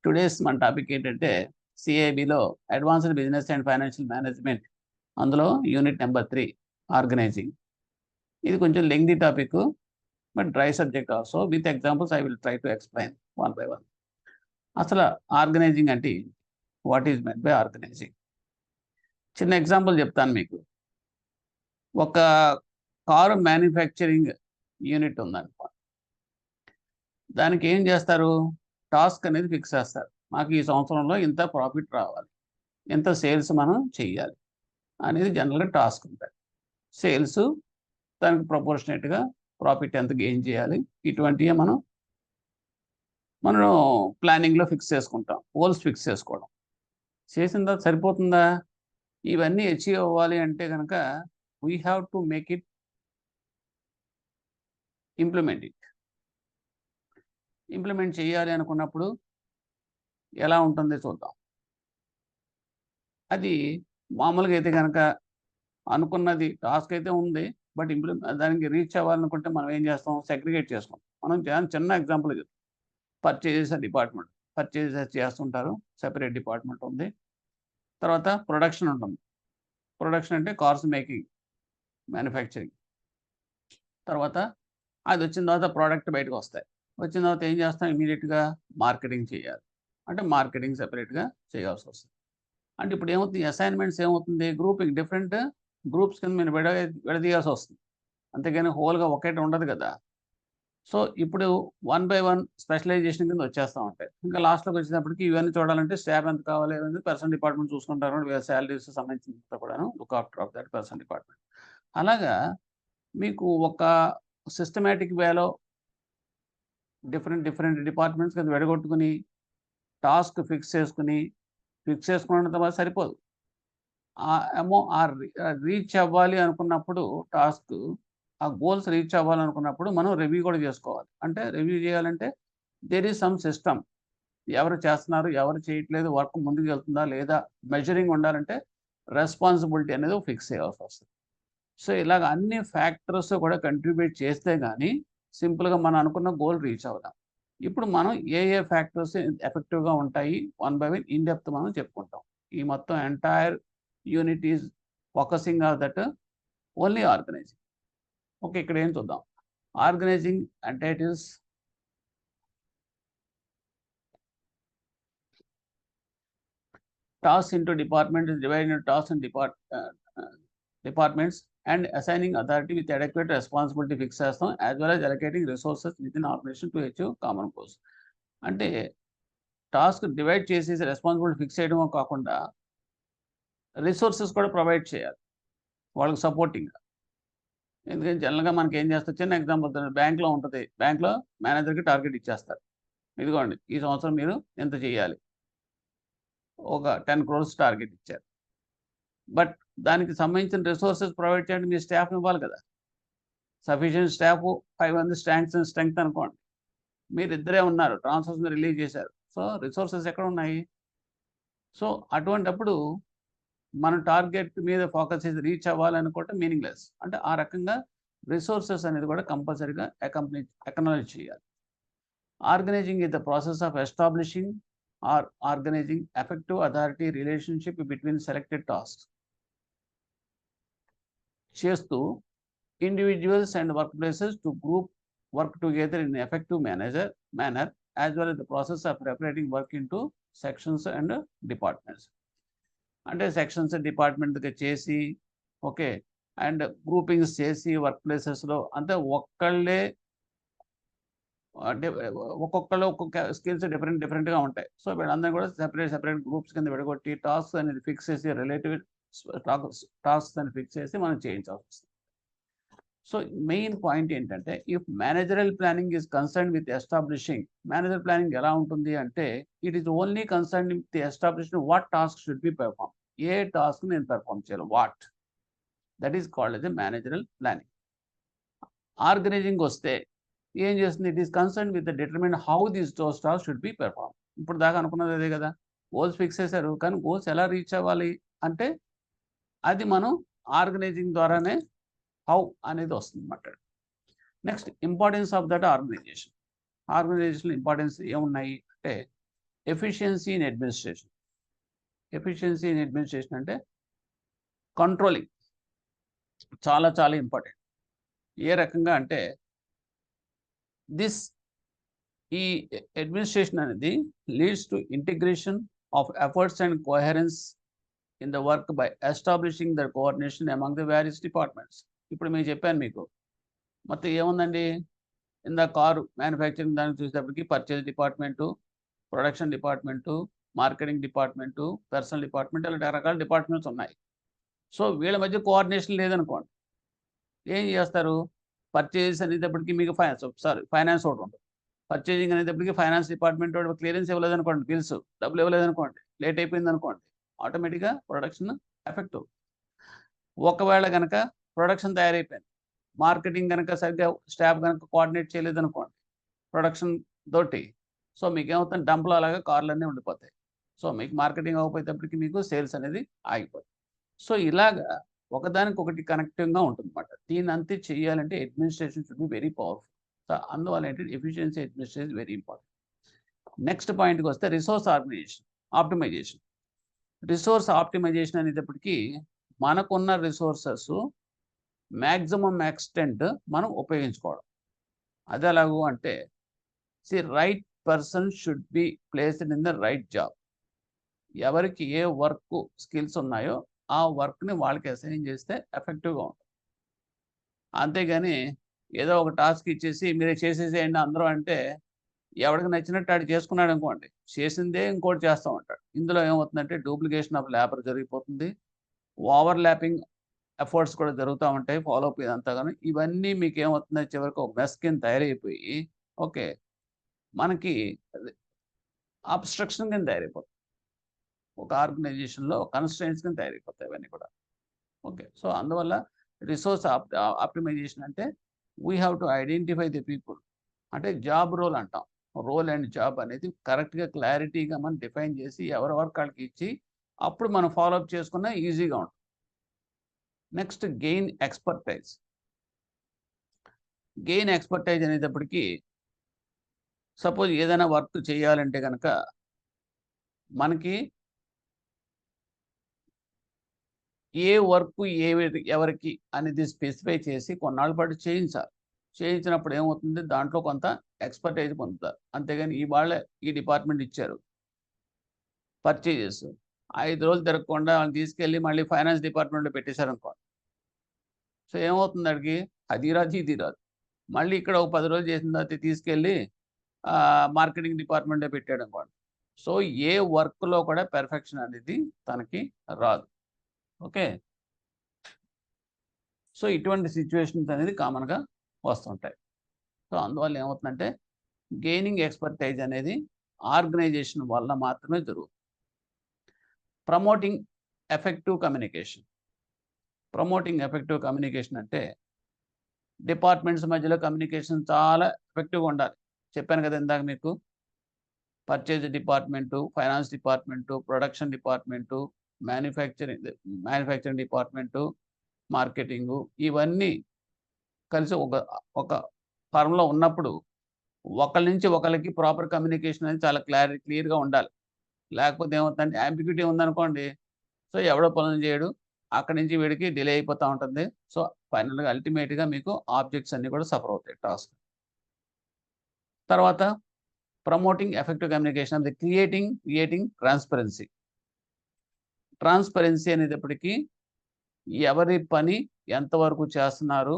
Today's మన topic ఏంటంటే సిఐబిలో advanced business and financial management, అందులో యూనిట్ నెంబర్ 3 ఆర్గనైజింగ్. ఇది కొంచెం lengthy topic, but dry subject also. With examples I will try to explain one by one. అసలు organizing అంటే what is meant by organizing? చిన్న example చెప్తాను మీకు. ఒక car manufacturing unit ఉందనుకో, దానికి ఏం చేస్తారు? టాస్క్ అనేది ఫిక్స్ చేస్తారు. మాకు ఈ సంవత్సరంలో ఇంత ప్రాఫిట్ రావాలి, ఎంత సేల్స్ మనం చెయ్యాలి అనేది జనరల్గా టాస్క్ ఉంటుంది. సేల్స్ దానికి ప్రపోర్షనేట్గా ప్రాఫిట్ ఎంత గెయిన్ చేయాలి, ఇటువంటివి మనం ప్లానింగ్లో ఫిక్స్ చేసుకుంటాం. గోల్స్ ఫిక్స్ చేసుకోవడం చేసిన తర్వాత సరిపోతుందా? ఇవన్నీ అచీవ్ అవ్వాలి అంటే కనుక we have to make it, implement చేయాలి అనుకున్నప్పుడు ఎలా ఉంటుంది చూద్దాం. అది మామూలుగా అయితే కనుక అనుకున్నది టాస్క్ అయితే ఉంది, బట్ దానికి రీచ్ అవ్వాలనుకుంటే మనం ఏం చేస్తాం? సెగ్రిగేట్ చేసుకుంటాం. మనం చిన్న ఎగ్జాంపుల్ చెప్తాం. పర్చేజెస్ డిపార్ట్మెంట్, పర్చేజెస్ చేస్తుంటారు, సెపరేట్ డిపార్ట్మెంట్ ఉంది. తర్వాత ప్రొడక్షన్ ఉంటుంది. ప్రొడక్షన్ అంటే కార్స్ మేకింగ్, మ్యానుఫ్యాక్చరింగ్. తర్వాత అది వచ్చిన తర్వాత ప్రోడక్ట్ బయటకు వస్తాయి. వచ్చిన తర్వాత ఏం చేస్తాం? ఇమీడియట్గా మార్కెటింగ్ చేయాలి. అంటే మార్కెటింగ్ సెపరేట్గా చేయాల్సి వస్తుంది. అంటే ఇప్పుడు ఏమవుతుంది? అసైన్మెంట్స్ ఏమవుతుంది? గ్రూపింగ్, డిఫరెంట్ గ్రూప్స్ కింద మీరు విడదీయాల్సి వస్తుంది. అంతేగాని హోల్గా ఒకటి ఉండదు కదా. సో ఇప్పుడు 1 బై 1 స్పెషలైజేషన్ కింద వచ్చేస్తూ ఉంటాయి. ఇంకా లాస్ట్లోకి వచ్చేటప్పటికి ఇవన్నీ చూడాలంటే స్టాఫ్ ఎంత కావాలి అనేది పర్సన్ డిపార్ట్మెంట్ చూసుకుంటారు. శాలరీస్ సంబంధించిన కూడాను look after of that person department. అలాగా మీకు ఒక సిస్టమేటిక్ వేలో డిఫరెంట్ డిపార్ట్మెంట్స్ కింద విడగొట్టుకుని టాస్క్ ఫిక్స్ చేసుకున్నంత వరకు సరిపోదు. రీచ్ అవ్వాలి అనుకున్నప్పుడు టాస్క్, ఆ గోల్స్ రీచ్ అవ్వాలనుకున్నప్పుడు మనం రివ్యూ కూడా చేసుకోవాలి. అంటే రివ్యూ చేయాలంటే దేర్ ఈజ్ సమ్ సిస్టమ్. ఎవరు చేస్తున్నారు, ఎవరు చేయట్లేదు, వర్క్ ముందుకు వెళ్తుందా లేదా, మెజరింగ్ ఉండాలంటే రెస్పాన్సిబిలిటీ అనేది ఫిక్స్ చేయాల్సి వస్తుంది. సో ఇలాగ అన్ని ఫ్యాక్టర్స్ కూడా కంట్రిబ్యూట్ చేస్తే కానీ సింపుల్గా మనం అనుకున్న గోల్ రీచ్ అవుదాం. ఇప్పుడు మనం ఏ ఫ్యాక్టర్స్ ఎఫెక్టివ్గా ఉంటాయి 1 బై 1 ఇన్ డెప్త్ మనం చెప్పుకుంటాం. ఈ మొత్తం entire unit is focusing on that only organising. Okay, ఇక్కడ ఏం చూద్దాం. ఆర్గనైజింగ్ అంటే it is tasks into department is divided into tasks and departments and assigning authority with adequate responsibility fix చేస్తాం, as well as allocating resources within organization to achieve common goals. అంటే task divide చేసేసి responsibility fix చేయడమో కాకుండా resources కూడా provide చేయాలి వాళ్ళకి సపోర్టింగ్గా. ఎందుకంటే జనరల్గా మనకి ఏం చేస్తారు? చిన్న ఎగ్జాంపుల్, బ్యాంక్లో ఉంటుంది. బ్యాంక్లో మేనేజర్కి టార్గెట్ ఇచ్చేస్తారు. ఇదిగోండి, ఈ సంవత్సరం మీరు ఎంత చేయాలి, ఒక 10 crores టార్గెట్ ఇచ్చారు. బట్ దానికి సంబంధించిన రిసోర్సెస్ ప్రొవైడ్ చేయండి, మీ స్టాఫ్ ఇవ్వాలి కదా. సఫిషియెంట్ స్టాఫ్ 5 మంది స్ట్రెంగ్త్ అనుకోండి, మీరు ఇద్దరే ఉన్నారు, ట్రాన్స్ఫర్స్ రిలీజ్ చేశారు. సో రిసోర్సెస్ ఎక్కడ ఉన్నాయి? సో అటువంటప్పుడు మన టార్గెట్ మీద ఫోకస్ చేసి రీచ్ అవ్వాలనుకుంటే మీనింగ్లెస్. అంటే ఆ రకంగా రిసోర్సెస్ అనేది కూడా కంపల్సరీగా అక్నాలెడ్జ్ చేయాలి. Organising is the process of establishing or organising effective authority relationship between selected tasks చేస్తూ individuals and workplaces to group work together in an effective manner, as well as the process of separating work into sections and departments. అంటే sections department చేసి, okay, and groupings చేసి work ప్లేసెస్లో అంటే ఒక్కళ్ళే, అంటే ఒక్కొక్కళ్ళు ఒక్కొక్క స్కిల్స్ డిఫరెంట్గా ఉంటాయి. సో వీళ్ళందరూ కూడా సెపరేట్ గ్రూప్స్ కింద విడగొట్టి టాస్క్ అనేది ఫిక్స్ చేసి, రిలేటివ్ టాస్క్ అని ఫిక్స్ చేసి మనం చేయించాల్సి వస్తుంది. సో మెయిన్ పాయింట్ ఏంటంటే, if managerial planning is concern with establishing, manager planning ఎలా ఉంటుంది అంటే, it is only concern with establishing what task should be perform. ఏ టాస్క్ నేను పెర్ఫార్మ్ చేయాలి, what, that is called as a managerial planning. Organising వస్తే ఏం చేస్తుంది? It is concern with determine how these task should be perform. ఇప్పుడు దాకా అనుకున్నది అదే కదా, గోల్స్ ఫిక్స్ చేశారు, కానీ గోల్స్ ఎలా రీచ్ అవ్వాలి అంటే అది మనం ఆర్గనైజింగ్ ద్వారానే హౌ అనేది వస్తుంది అన్నమాట. Next, importance of that organisation. Organisation importance ఏమున్నాయి అంటే, efficiency in administration. Efficiency in administration అంటే కంట్రోలింగ్ చాలా చాలా ఇంపార్టెంట్. ఏ రకంగా అంటే ఈ అడ్మినిస్ట్రేషన్ అనేది leads to integration of efforts and coherence in the work by establishing the coordination among the various departments. ఇప్పుడు నేను చెప్పాను మీకు మొత్తం ఏముందండి, ఇందా కారు మ్యానుఫ్యాక్చరింగ్ దానికి చూసేటప్పటికి purchase department, production department, marketing department, personal department, ఇలా రకరకాల డిపార్ట్మెంట్స్ ఉన్నాయి. సో వీళ్ళ మధ్య కోఆర్డినేషన్ లేదనుకోండి, ఏం చేస్తారు? పర్చేజెస్ అనేటప్పటికి మీకు ఫైనాన్స్ ఒకటి ఉంటుంది. పర్చేజింగ్ అనేటప్పటికి ఫైనాన్స్ డిపార్ట్మెంట్ వాడు క్లియరెన్స్ ఇవ్వలేదనుకోండి, బిల్స్ డబ్బులు ఇవ్వలేదనుకోండి, లేట్ అయిపోయింది అనుకోండి, ఆటోమేటిక్గా ప్రొడక్షన్ ఎఫెక్ట్ అవుతుంది. ఒకవేళ కనుక ప్రొడక్షన్ తయారైపోయింది, మార్కెటింగ్ కనుక సరిగ్గా స్టాఫ్ కనుక కోఆర్డినేట్ చేయలేదనుకోండి ప్రొడక్షన్ తోటి, సో మీకు ఏమవుతుంది, డంప్లో అలాగా కార్లు అన్నీ ఉండిపోతాయి. సో మీకు మార్కెటింగ్ అవ్వకపోయేటప్పటికి మీకు సేల్స్ అనేది ఆగిపోతుంది. సో ఇలాగా ఒకదానికొకటి కనెక్టివ్గా ఉంటుంది అన్నమాట. దీన్ని అంతే చేయాలంటే administration should be very powerful. So అందువల్ల ఏంటంటే efficiency administration very important. Next పాయింట్కి వస్తే రిసోర్స్ ఆప్టిమైజేషన్. రిసోర్స్ ఆప్టిమైజేషన్ అనేటప్పటికీ మనకున్న రిసోర్సెస్ మ్యాక్సిమం ఎక్స్టెంట్ మనం ఉపయోగించుకోవడం. అది ఎలాగూ అంటే right person should be placed in the right job. ఎవరికి ఏ వర్క్ స్కిల్స్ ఉన్నాయో ఆ వర్క్ని వాళ్ళకి అసైన్ చేస్తే ఎఫెక్టివ్గా ఉంటుంది. అంతేగాని ఏదో ఒక టాస్క్ ఇచ్చేసి మీరే చేసేసేయండి అందరూ అంటే ఎవరికి నచ్చినట్టు ఆడు చేసుకున్నాడు అనుకోండి, చేసిందే ఇంకోటి చేస్తూ ఉంటాడు. ఇందులో ఏమవుతుందంటే డూప్లికేషన్ ఆఫ్ లేబర్ జరిగిపోతుంది, ఓవర్ ల్యాపింగ్ ఎఫర్ట్స్ కూడా జరుగుతూ ఉంటాయి, ఫాలోఅప్ ఇదంతా. కానీ ఇవన్నీ మీకు ఏమవుతుందో చివరికి ఒక మెస్ కింద తయారైపోయి ఓకే మనకి అబ్స్ట్రక్షన్ కింద తయారైపోతుంది, ఒక ఆర్గనైజేషన్లో కన్స్ట్రెయింట్స్ కింద తయారైపోతాయి ఇవన్నీ కూడా. ఓకే, సో అందువల్ల రిసోర్స్ ఆప్టిమైజేషన్ అంటే we have to identify the people. అంటే జాబ్ రోల్ అంటాం, రోల్ అండ్ జాబ్ అనేది కరెక్ట్గా క్లారిటీగా మనం డిఫైన్ చేసి ఎవరి వర్క్ వాళ్ళకి ఇచ్చి అప్పుడు మనం ఫాలోఅప్ చేసుకున్నా ఈజీగా ఉంటుంది. Next gain expertise. Gain expertise అనేటప్పటికీ సపోజ్ ఏదైనా వర్క్ చేయాలంటే కనుక మనకి ఏ వర్క్ ఎవరికి అనేది స్పెసిఫై చేసి కొన్నాళ్ళ పాటు చేయించాలి. చేయించినప్పుడు ఏమవుతుంది, దాంట్లో కొంత ఎక్స్పర్టైజ్ పొందుతారు. అంతేగాని ఇవాళ ఈ డిపార్ట్మెంట్ ఇచ్చారు పర్చేజెస్, 5 రోజులు తిరగకుండా వాళ్ళని తీసుకెళ్ళి మళ్ళీ ఫైనాన్స్ డిపార్ట్మెంట్లో పెట్టేశారు అనుకోండి, సో ఏమవుతుంది అడిగి అది రాదు ఇది రాదు. మళ్ళీ ఇక్కడ ఒక 10 రోజులు చేసిన తర్వాత తీసుకెళ్ళి మార్కెటింగ్ డిపార్ట్మెంట్లో పెట్టాడు అనుకోండి, సో ఏ వర్క్లో కూడా పెర్ఫెక్షన్ అనేది తనకి రాదు. ఓకే, సో ఇటువంటి సిచ్యువేషన్స్ అనేది కామన్గా వస్తుంటాయి. సో అందువల్ల ఏమవుతుందంటే గెయినింగ్ ఎక్స్పర్టైజ్ అనేది ఆర్గనైజేషన్ వల్ల మాత్రమే జరుగుతుంది. Promoting effective communication. Promoting effective communication అంటే డిపార్ట్మెంట్స్ మధ్యలో కమ్యూనికేషన్ చాలా ఎఫెక్టివ్గా ఉండాలి. చెప్పాను కదా ఇందాక మీకు, purchase department, finance department, production department, manufacturing department, marketing, ఇవన్నీ కలిసి ఒక ఫార్మ్లో ఉన్నప్పుడు ఒకరి నుంచి ఒకరికి ప్రాపర్ కమ్యూనికేషన్ అనేది చాలా క్లియర్గా ఉండాలి. లేకపోతే ఏమవుతుందంటే యాంబిగ్యూటీ ఉందనుకోండి, సో ఎవడో పనులు చేయడు, అక్కడి నుంచి వీడికి డిలే అయిపోతూ ఉంటుంది. సో ఫైనల్గా అల్టిమేట్గా మీకు ఆబ్జెక్ట్స్ అన్నీ కూడా సఫర్ అవుతాయి టాస్క్. తర్వాత ప్రమోటింగ్ ఎఫెక్టివ్ కమ్యూనికేషన్ అంటే క్రియేటింగ్ ట్రాన్స్పరెన్సీ. ట్రాన్స్పరెన్సీ అనేటప్పటికీ ఎవరి పని ఎంతవరకు చేస్తున్నారు,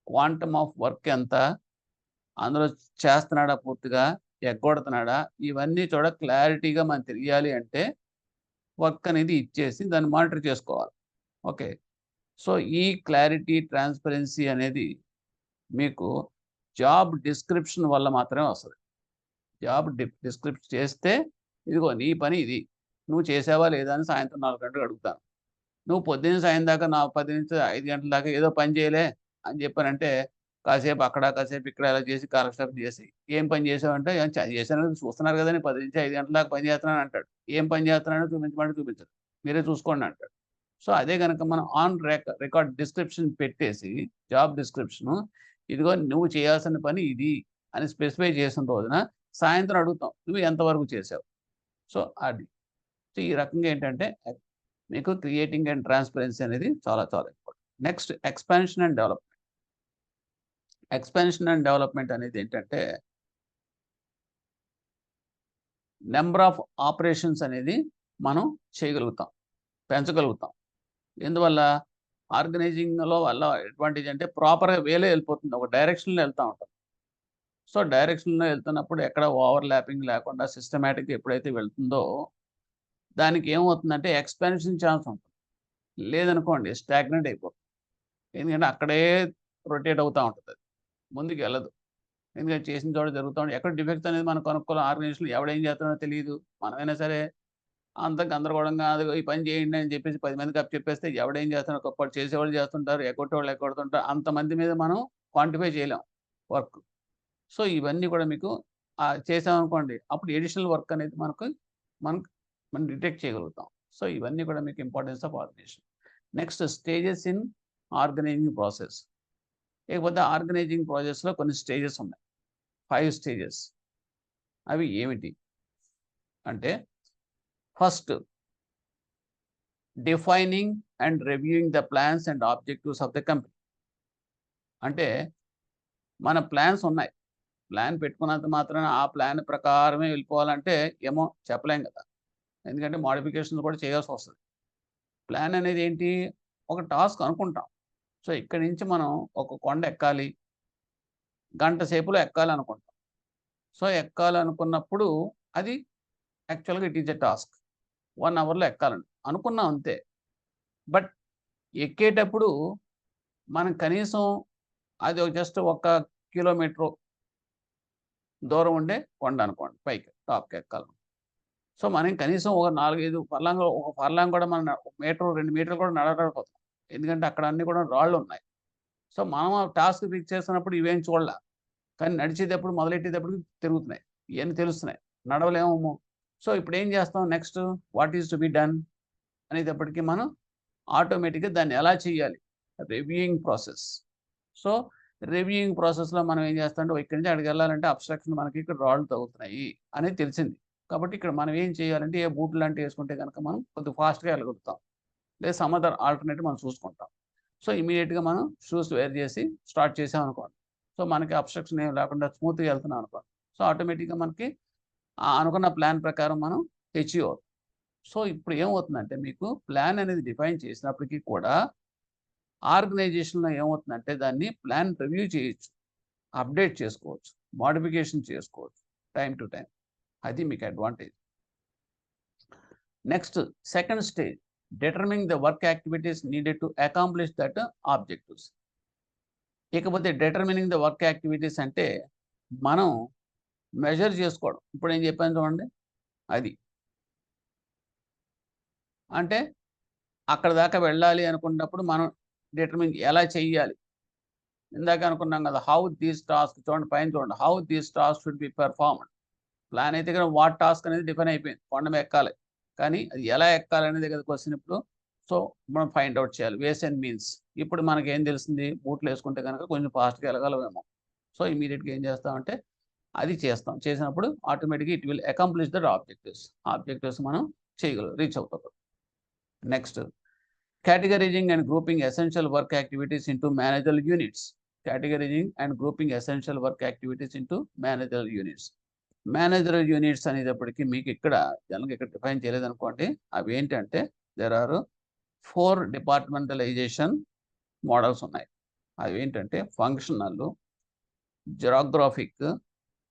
క్వాంటమ్ ఆఫ్ వర్క్ ఎంత, అందులో చేస్తున్నాడా పూర్తిగా, ఎగ్గొడుతున్నాడా, ఇవన్నీ చూడ క్లారిటీగా మనం తెలియాలి అంటే వర్క్ అనేది ఇచ్చేసి దాన్ని మానిటర్ చేసుకోవాలి. ఓకే, సో ఈ క్లారిటీ ట్రాన్స్పరెన్సీ అనేది మీకు జాబ్ డిస్క్రిప్షన్ వల్ల మాత్రమే వస్తుంది. జాబ్ డిస్క్రిప్షన్ చేస్తే ఇదిగో నీ పని ఇది, నువ్వు చేసావా లేదా అని సాయంత్రం 4 గంటలకు అడుగుతాను. నువ్వు పొద్దున్న సాయం దాకా 10 నుంచి 5 గంటల దాకా ఏదో పని చేయలే అని చెప్పానంటే కాసేపు అక్కడ కాసేపు ఇక్కడ ఇలా చేసి కాలక్షేపం చేసి ఏం పని చేసావంటే చేశాను చూస్తున్నారు కదని 10 నుంచి 5 గంటల దాకా పని చేస్తున్నాను అంటాడు. ఏం పని చేస్తున్నాడో చూపించరు, మీరే చూసుకోండి అంటాడు. సో అదే కనుక మనం ఆన్ రికార్డ్ డిస్క్రిప్షన్ పెట్టేసి జాబ్ డిస్క్రిప్షను ఇదిగో నువ్వు చేయాల్సిన పని ఇది అని స్పెసిఫై చేసిన రోజున సాయంత్రం అడుగుతాం, నువ్వు ఎంతవరకు చేసావు, సో అది. సో ఈ రకంగా ఏంటంటే మీకు క్రియేటింగ్ అండ్ ట్రాన్స్పరెన్సీ అనేది చాలా చాలా important. Next expansion and development. Expansion and development అనేది ఏంటంటే నెంబర్ ఆఫ్ ఆపరేషన్స్ అనేది మనం చేయగలుగుతాం, పెంచగలుగుతాం. ఎందువల్ల ఆర్గనైజింగ్లో వల్ల అడ్వాంటేజ్ అంటే ప్రాపర్గా వేలో వెళ్ళిపోతుంది, ఒక డైరెక్షన్లో వెళ్తూ ఉంటాం. సో డైరెక్షన్లో వెళ్తున్నప్పుడు ఎక్కడ ఓవర్లాపింగ్ లేకుండా సిస్టమేటిక్గా ఎప్పుడైతే వెళ్తుందో దానికి ఏమవుతుందంటే ఎక్స్పాన్షన్ ఛాన్స్ ఉంటుంది. లేదనుకోండి స్టాగ్నెంట్ అయిపోతుంది. ఎందుకంటే అక్కడే రొటేట్ అవుతూ ఉంటుంది, అది ముందుకు వెళ్ళదు. ఎందుకంటే చేసిన చోట జరుగుతూ ఉంటుంది. ఎక్కడ డిఫెక్ట్స్ అనేది మనం కనుక్కోవాలి. ఆర్గనైజేషన్లో ఎవడేం చేస్తున్నాడో తెలియదు. మనమైనా సరే అంత గందరగోళంగా అదిగో ఈ పని చేయండి అని చెప్పేసి 10 మందికి చెప్పేస్తే ఎవడేం చేస్తున్నాడో గొప్ప చేసేవాళ్ళు చేస్తుంటారు, ఎగ్గొట్టేవాళ్ళు ఎగ్గొడుతుంటారు. అంతమంది మీద మనం క్వాంటిఫై చేయలేం వర్క్. సో ఇవన్నీ కూడా మీకు చేసామనుకోండి అప్పుడు ఎడిషనల్ వర్క్ అనేది మనం డిటెక్ట్ చేయగలుగుతాం. సో ఇవన్నీ కూడా మీకు importance of organisation. Next stages in organising process. లేకపోతే ఆర్గనైజింగ్ ప్రాసెస్లో కొన్ని స్టేజెస్ ఉన్నాయి, 5 స్టేజెస్. అవి ఏమిటి అంటే first defining and reviewing the plans and objectives of the company. అంటే మన ప్లాన్స్ ఉన్నాయి, ప్లాన్ పెట్టుకున్నంత మాత్రాన ఆ ప్లాన్ ప్రకారమే వెళ్ళిపోవాలంటే ఏమో చెప్పలేం కదా. ఎందుకంటే మోడిఫికేషన్స్ కూడా చేయాల్సి వస్తుంది. ప్లాన్ అనేది ఏంటి, ఒక టాస్క్ అనుకుంటాం. సో ఇక్కడి నుంచి మనం ఒక కొండ ఎక్కాలి, గంట సేపులో ఎక్కాలనుకుంటాం. సో ఎక్కాలనుకున్నప్పుడు అది యాక్చువల్గా ఇట్ ఈజ్ ఎ టాస్క్. 1 అవర్లో ఎక్కాలని అనుకున్నాం అంతే. బట్ ఎక్కేటప్పుడు మనం కనీసం అది జస్ట్ 1 కిలోమీటరు దూరం ఉండే కొండ అనుకోండి, పైకి టాప్‌కి ఎక్కాలి. సో మనం కనీసం ఒక 4, 5 ఫర్లాంగ్, ఒక ఫర్లాంగ్ కూడా మనం మీటర్ 2 మీటర్లు కూడా నడవలేకపోతాం. ఎందుకంటే అక్కడ అన్నీ కూడా రాళ్ళున్నాయి. సో మనం ఆ టాస్క్ ఫిక్స్ చేస్తున్నప్పుడు ఇవేం చూడలే. కానీ నడిచేటప్పుడు మొదలెట్టేటప్పుడు తిరుగుతున్నాయి, ఇవన్నీ తెలుస్తున్నాయి, నడవలేము. సో ఇప్పుడు ఏం చేస్తాం, next what is to be done అనేటప్పటికి మనం ఆటోమేటిక్గా దాన్ని ఎలా చేయాలి, రివ్యూయింగ్ ప్రాసెస్. సో రివ్యూయింగ్ ప్రాసెస్లో మనం ఏం చేస్తామంటే ఇక్కడి నుంచి అక్కడికి వెళ్ళాలంటే అబ్స్ట్రక్షన్ మనకి ఇక్కడ రాళ్ళు తగ్గుతున్నాయి అనేది తెలిసింది. కాబట్టి ఇక్కడ మనం ఏం చేయాలంటే ఏ బూట్లు లాంటివి వేసుకుంటే కనుక మనం కొద్దిగా ఫాస్ట్గా వెళ్ళగలుగుతాం, లేదా సమ్ అదర్ ఆల్టర్నేటివ్ మనం చూసుకుంటాం. సో ఇమీడియట్గా మనం షూస్ వేర్ చేసి స్టార్ట్ చేసామనుకోండి, సో మనకి అబ్స్ట్రక్షన్ ఏం లేకుండా స్మూత్గా వెళ్తున్నాం అనుకోండి, సో ఆటోమేటిక్గా మనకి అనుకున్న ప్లాన్ ప్రకారం మనం అచీవ్ అవుతాం. సో ఇప్పుడు ఏమవుతుందంటే మీకు ప్లాన్ అనేది డిఫైన్ చేసినప్పటికీ కూడా ఆర్గనైజేషన్లో ఏమవుతుందంటే దాన్ని ప్లాన్ రివ్యూ చేయొచ్చు, అప్డేట్ చేసుకోవచ్చు, మోడిఫికేషన్ చేసుకోవచ్చు టైం టు టైం. అది మీకు advantage. Next second stage determining the work activities needed to accomplish that objectives. ఇకపోతే డిటర్మినింగ్ ద వర్క్ యాక్టివిటీస్ అంటే మనం మెజర్ చేసుకోవడం. ఇప్పుడు నేను చెప్పాను చూడండి, అది అంటే అక్కడ దాకా వెళ్ళాలి అనుకున్నప్పుడు మనం డిటర్మిన్ ఎలా చెయ్యాలి. ఇందాక అనుకున్నాం కదా, హౌ దీస్ టాస్క్ చూడండి, పైన చూడండి, how these task should B performed. Plan అయితే కదా వాట్ టాస్క్ అనేది డిఫైన్ అయిపోయింది, కొండ మీద ఎక్కాలి. కానీ అది ఎలా ఎక్కాలి అనేది కదా క్వశ్చన్ ఇప్పుడు. సో మనం ఫైండ్ అవుట్ చేయాలి వేస్ అండ్ మీన్స్. ఇప్పుడు మనకి ఏం తెలిసింది, బూట్లు వేసుకుంటే కనుక కొంచెం ఫాస్ట్గా వెళ్ళగలమేమో. సో ఇమీడియట్గా ఏం చేస్తామంటే అది చేస్తాం. చేసినప్పుడు ఆటోమేటిక్గా it will accomplish that objectives మనం రీచ్ అవుతాం. Next categorizing and grouping essential work activities into manageable units. Categorizing and grouping essential work activities into manageable units. Manageable units అనేటప్పటికి మీకు ఇక్కడ జనరల్గా ఇక్కడ డిఫైన్ చేయలేదనుకోండి, అవి ఏంటంటే దేర్ ఆర్ 4 డిపార్ట్మెంటలైజేషన్ మోడల్స్ ఉన్నాయి. అవి ఏంటంటే functional, geographic,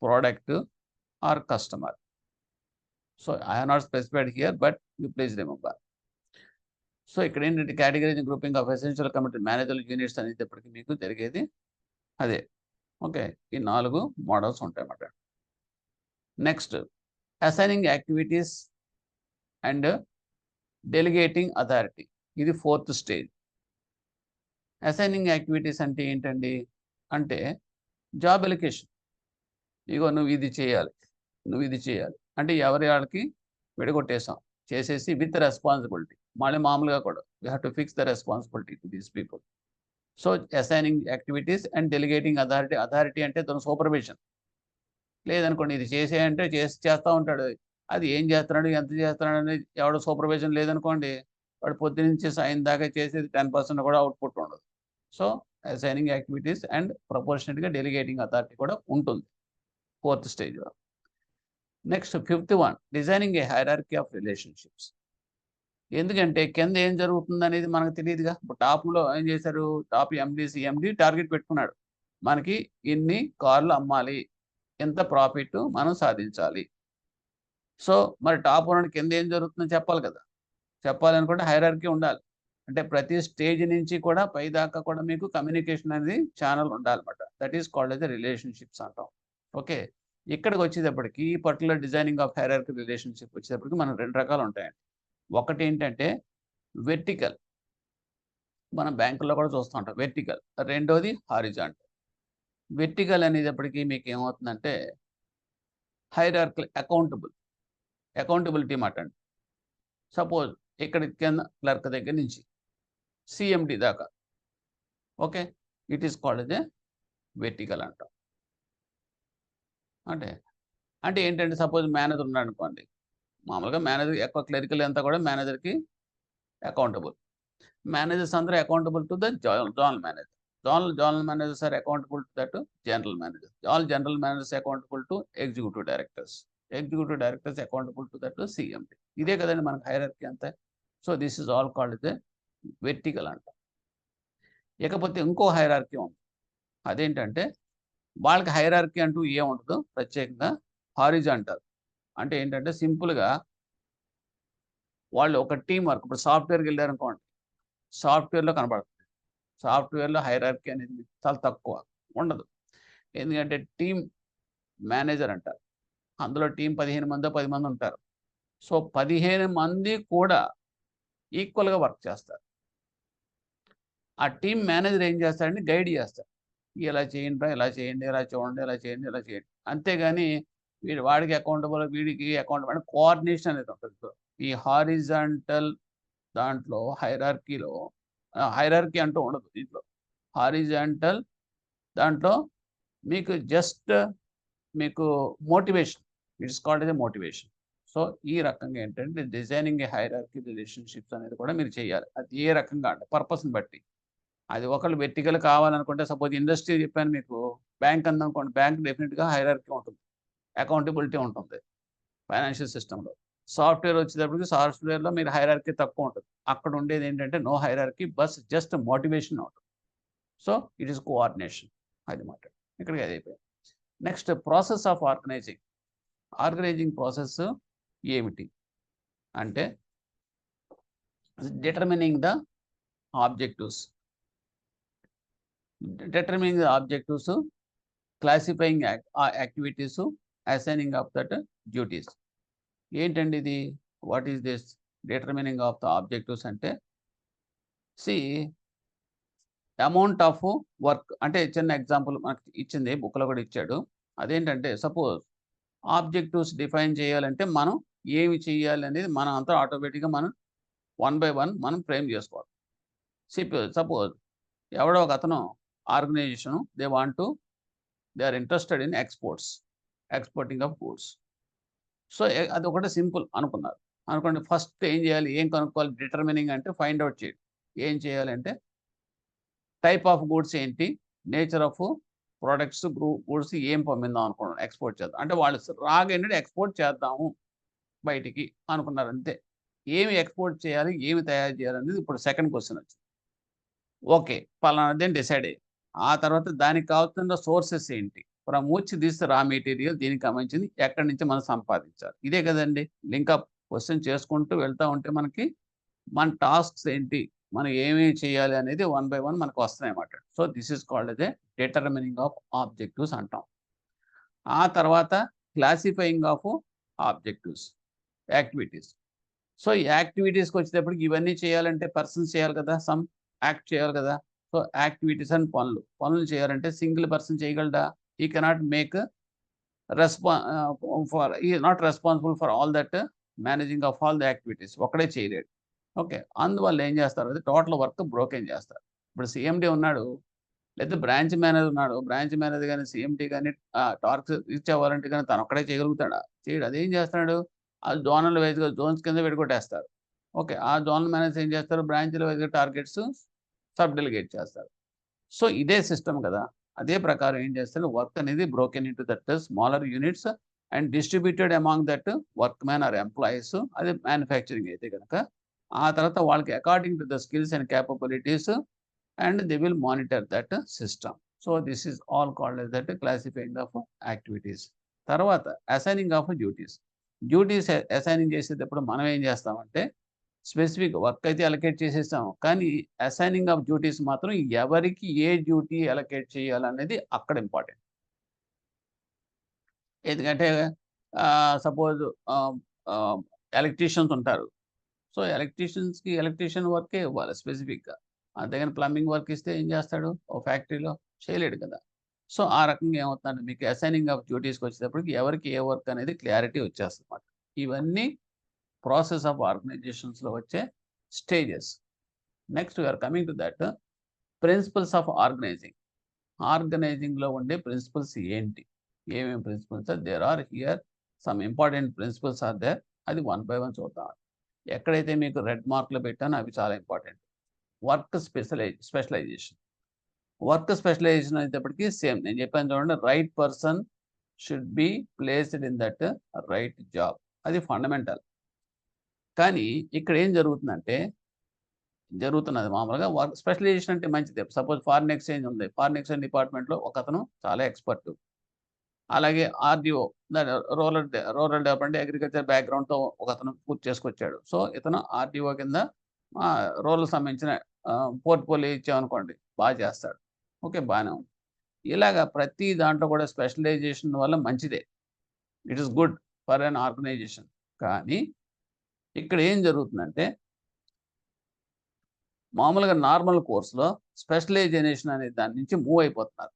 product or customer. So I have not specified here, but you please remember. So ఇక్కడ ఏంటంటే categorizing grouping of essential committee manager units అనేటప్పటికి మీకు జరిగేది అదే. ఓకే, ఈ 4 మోడల్స్ ఉంటాయన్నమాట. Next assigning activities and delegating authority. ఇది 4th stage. Assigning activities అంటే ఏంటండి అంటే జాబ్ ఎలికేషన్. ఇగో నువ్వు ఇది చేయాలి, నువ్వు ఇది చేయాలి అంటే ఎవరి వాళ్ళకి విడగొట్టేసాం, చేసేసి విత్ రెస్పాన్సిబిలిటీ. మళ్ళీ మామూలుగా కూడా we have to fix the responsibility to these people. So assigning activities and delegating authority. Authority అంటే తన సూపర్విజన్. లేదనుకోండి ఇది చేసేయంటే చేస్తూ ఉంటాడు, అది ఏం చేస్తున్నాడు, ఎంత చేస్తున్నాడు అనేది ఎవడో సూపర్విజన్ లేదనుకోండి, వాడు పొద్దునుంచి సాయం దాకా చేసేది 10% కూడా అవుట్‌పుట్ ఉండదు. సో, అసైనింగ్ యాక్టివిటీస్ అండ్ ప్రపోర్షనేట్‌గా డెలిగేటింగ్ అథారిటీ కూడా ఉంటుంది. ఫోర్త్ స్టేజ్‌లో. Next fifth one designing a hierarchy of relationships. ఎందుకంటే కింద ఏం జరుగుతుందనేది మనకు తెలీదుగా. ఇప్పుడు టాప్‌లో ఏం చేశారు, టాప్ ఎండీ, సీఎండీ టార్గెట్ పెట్టుకున్నాడు. మనకి ఇన్ని కార్లు అమ్మాలి. ఇంత ప్రాఫిట్ మనం సాధించాలి. సో, మరి టాప్ ఉన్నోడు కింద ఏం జరుగుతుందో చెప్పాలి కదా! చెప్పాలనుకుంటే హైరార్కీ ఉండాలి. అంటే ప్రతి స్టేజ్ నుంచి కూడా పైదాకా కూడా మీకు కమ్యూనికేషన్ అనేది ఛానెల్ ఉండాలన్నమాట. That is called as a relationships అంటాం. ఓకే. ఇక్కడికొచ్చేటప్పటికి ఈ particular designing of hierarchy relationship వచ్చేటప్పటికి మనకు 2 రకాలు ఉంటాయండి. ఒకటేంటంటే వెర్టికల్. మనం బ్యాంకుల్లో కూడా చూస్తూ ఉంటాం వెర్టికల్. రెండోది హారిజాంటల్. వెర్టికల్ అనేటప్పటికి మీకేమవుతుందంటే హైరార్కికల్ అకౌంటబిలిటీ మాట అండి. సపోజ్ ఇక్కడ కింద క్లర్క్ దగ్గర నుంచి సీఎండీ దాకా. Okay. It is called as a vertical అంటాం. అంటే, అంటే ఏంటంటే సపోజ్ మేనేజర్ ఉన్నాడనుకోండి. మామూలుగా మేనేజర్ ఎక్కువ క్లరికల్ అంతా కూడా మేనేజర్‌కి అకౌంటబుల్. మేనేజర్స్ అందరూ accountable to the zonal manager. Zonal managers are accountable to that general manager. All general managers accountable to executive directors. Executive directors accountable to that CMD. ఇదే కదండీ మనకు hierarchy అంతా. So, this is all called as a vertical అంటాం. ఇకపోతే ఇంకో hierarchy ఉంది. అదేంటంటే వాళ్ళకి హైరార్కీ అంటూ ఏముండదు. ప్రత్యేకంగా హారిజాంటల్. అంటే ఏంటంటే సింపుల్‌గా వాళ్ళు ఒక టీమ్ వర్క్ ఇప్పుడు సాఫ్ట్‌వేర్‌కెళ్లారనుకోండి. సాఫ్ట్‌వేర్‌లో కనపడుతుంది. సాఫ్ట్‌వేర్‌లో హైరార్కీ అనేది చాలా తక్కువ. ఉండదు. ఎందుకంటే టీమ్ మేనేజర్ అంటారు. అందులో టీమ్ 15 మందో, 10 మంది ఉంటారు. సో, 15 మంది కూడా ఈక్వల్‌గా వర్క్ చేస్తారు. ఆ టీమ్ మేనేజర్ ఏం చేస్తాడంటే గైడ్ చేస్తాడు. ఇలా చేయండిరా, ఇలా చేయండి, ఇలా చూడండి, ఇలా చేయండి, ఇలా చేయండి. అంతేగాని వాడికి అకౌంటబుల్, వీడికి అకౌంటబుల్ అంటే కోఆర్డినేషన్ అనేది ఉంటది. ఈ హారిజాంటల్ దాంట్లో హైరార్కీ అంటూ ఉండదు దీంట్లో. హారిజాంటల్ దాంట్లో మీకు జస్ట్ మీకు motivation. It's called as a motivation. So, ఈ రకంగా ఏంటంటే డిజైనింగ్ ఏ హైరార్కీ రిలేషన్‌షిప్స్ అనేది కూడా మీరు చేయాలి. అది ఏ రకంగా అంటే పర్పస్‌ని బట్టి. అది ఒకళ్ళు వెర్టికల్ కావాలనుకుంటే సపోజ్ ఇండస్ట్రీ చెప్పాను మీకు. బ్యాంక్ ఉందనుకోండి. బ్యాంక్ డెఫినిట్‌గా హైరార్కీ ఉంటుంది. అకౌంటబిలిటీ ఉంటుంది. ఫైనాన్షియల్ సిస్టమ్‌లో. సాఫ్ట్‌వేర్ వచ్చేటప్పటికి సాఫ్ట్‌వేర్‌లో మీరు హైరార్కీ తక్కువ ఉంటుంది. అక్కడ ఉండేదేంటంటే నో హైరార్కీ జస్ట్ మోటివేషన్ ఉంటుంది. So, it is coordination. అది మాట. ఇక్కడికి అది అయిపోయింది. Next process of organising. Organising process ఏమిటి? అంటే determining the objectives. Determining the objectives, classifying activities, assigning of that duties. ఏంటండి ఇది? What is this? Determining of the objectives అంటే సీ అమౌంట్ ఆఫ్ వర్క్ అంటే చిన్న ఎగ్జాంపుల్ మనకి ఇచ్చింది బుక్‌లో కూడా ఇచ్చాడు. అదేంటంటే సపోజ్ ఆబ్జెక్టివ్స్ డిఫైన్ చేయాలంటే మనం ఏమి చేయాలనేది మనం అంతా ఆటోమేటిక్‌గా మనం వన్ బై వన్ మనం ఫ్రేమ్ చేసుకోవాలి. సపోజ్ ఎవడో ఒకతను organisation they are interested in exporting of goods. So, అదొకటే సింపుల్ అనుకున్నారు. అనుకోండి ఫస్ట్ ఏం చేయాలి? ఏం కనుక్కోవాలి? డిటర్మినింగ్ అంటే ఫైండ్ ఔట్ చేయడం. ఏం చేయాలంటే టైప్ ఆఫ్ గూడ్స్ ఏంటి? నేచర్ ఆఫ్ ప్రొడక్ట్స్, గూడ్స్ ఏం పంపిందాం అనుకున్నాం ఎక్స్‌పోర్ట్ చేద్దాం. అంటే వాళ్ళు రాగానే ఎక్స్‌పోర్ట్ చేద్దాము బయటికి అనుకున్నారు అంతే. ఏమి ఎక్స్‌పోర్ట్ చేయాలి? ఏమి తయారు చేయాలనేది ఇప్పుడు సెకండ్ క్వెషన్ వచ్చింది. ఓకే. పలానాదని డిసైడ్ అయ్యాం. ఆ తర్వాత దానికి కావాల్సిన సోర్సెస్ ఏంటి? From which this raw material దీనికి సంబంధించింది ఎక్కడి నుంచి మనం సంపాదించాలి? ఇదే కదండీ! లింకప్ క్వెషన్ చేసుకుంటూ వెళ్తా ఉంటే మనకి మన టాస్క్స్ ఏంటి? మనం ఏమేమి చేయాలి అనేది వన్ బై వన్ మనకు వస్తున్నాయన్నమాట. So, this is called as a determining of objectives అంటాం. ఆ తర్వాత classifying of objectives, activities. So, ఈ యాక్టివిటీస్‌కొచ్చేటప్పటికి ఇవన్నీ చేయాలంటే పర్సన్స్ చేయాలి కదా! యాక్ట్ చేయాలి కదా! సో, యాక్టివిటీస్ అండ్ పనులు. పనులు చేయాలంటే సింగిల్ పర్సన్ చేయగలడా? He cannot make he is not responsible for all that managing of all the activities. ఒక్కడే చేయలేడు. ఓకే. అందువల్ల ఏం చేస్తారు అది టోటల్ వర్క్ బ్రోకెన్ చేస్తారు. ఇప్పుడు సీఎండీ ఉన్నాడు. లేతే బ్రాంచ్ మేనేజర్ ఉన్నాడు. బ్రాంచ్ మేనేజర్ గాని, సీఎండీ గాని టాస్క్స్ రీచ్ అవ్వాలంటే గాని తనొక్కడే చేయగలుగుతాడా? చేయడు. అదేం చేస్తున్నాడు? ఆ జోనల్ వైజ్‌గా జోన్స్ కింద విడగొట్టేస్తారు. ఓకే. ఆ జోనల్ మేనేజర్స్ ఏం చేస్తారు? బ్రాంచ్‌ల వైజ్‌గా టార్గెట్స్ సబ్ డెలిగేట్ చేస్తారు. సో, ఇదే సిస్టమ్ కదా! అదే ప్రకారం ఏం చేస్తారు? వర్క్ అనేది broken into that smaller units and distributed among that workmen or employees. అది మ్యానుఫ్యాక్చరింగ్ అయితే గనక. ఆ తర్వాత వాళ్ళకి according to the skills and capabilities and they will monitor that system. So, this is all called as that classifying of activities. తర్వాత assigning of duties. Duties assigning చేసేటప్పుడు మనం ఏం చేస్తామంటే స్పెసిఫిక్ వర్క్ అయితే అలొకేట్ చేసేసాం. కానీ అసైనింగ్ ఆఫ్ డ్యూటీస్ మాత్రం ఎవరికి ఏ డ్యూటీ అలొకేట్ చేయాలనేది అక్కడ ఇంపార్టెంట్. ఎందుకంటే సపోజ్ ఆహ్, ఆహ్, ఎలక్ట్రీషియన్స్ ఉంటారు. సో, ఎలక్ట్రీషియన్స్‌కి ఎలక్ట్రీషియన్ వర్కే ఇవ్వాలి స్పెసిఫిక్‌గా. అంతేగాని ప్లంబింగ్ వర్క్ ఇస్తే ఏం చేస్తాడు? ఓ ఫ్యాక్టరీలో చేయలేడు కదా! సో, ఆ రకంగా ఏమవుతుందంటే మీకు అసైనింగ్ ఆఫ్ డ్యూటీస్‌కొచ్చేటప్పటికి ఎవరికి ఏ వర్క్ అనేది క్లారిటీ వచ్చేస్తదన్నమాట. ఇవన్నీ ప్రాసెస్ ఆఫ్ ఆర్గనైజేషన్స్‌లో వచ్చే stages. Next we are coming to that principles of organizing. ఆర్గనైజింగ్‌లో ఉండే ప్రిన్సిపల్స్ ఏంటి? ఏమేం principles there are here some important principles are there. అది వన్ బై వన్ చూద్దాం. ఎక్కడైతే మీకు రెడ్ మార్క్‌లు పెట్టానో అవి చాలా important. Work specialization. Work specialization అనేటప్పటికి సేమ్ నేను చెప్పాను చూడండి. Right person should be placed in that right job. అది ఫండమెంటల్. కానీ ఇక్కడ ఏం జరుగుతుందంటే జరుగుతున్నది మామూలుగా వర్క్ స్పెషలైజేషన్ అంటే మంచిదే. సపోజ్ ఫారిన్ ఎక్స్‌చేంజ్ ఉంది. ఫారిన్ ఎక్స్‌చేంజ్ డిపార్ట్‌మెంట్‌లో ఒకతను చాలా ఎక్స్‌పర్ట్. అలాగే ఆర్‌డీఓ రూరల్ డెవలప్‌మెంట్ అగ్రికల్చర్ బ్యాక్‌గ్రౌండ్‌తో ఒకతను పూర్తి చేసుకొచ్చాడు. సో, ఇతను ఆర్‌డీఓ కింద రూరల్‌కి సంబంధించిన పోర్ట్‌ఫోలియో ఇచ్చామనుకోండి చేస్తాడు. ఓకే. బానే ఉంది. ఇలాగ ప్రతి దాంట్లో కూడా స్పెషలైజేషన్ వల్ల మంచిదే. It is good for an organisation. కానీ ఇక్కడ ఏం జరుగుతుందంటే మామూలుగా నార్మల్ కోర్స్‌లో స్పెషలైజేషన్ అనే దాని నుంచి మూవ్ అయిపోతున్నారు.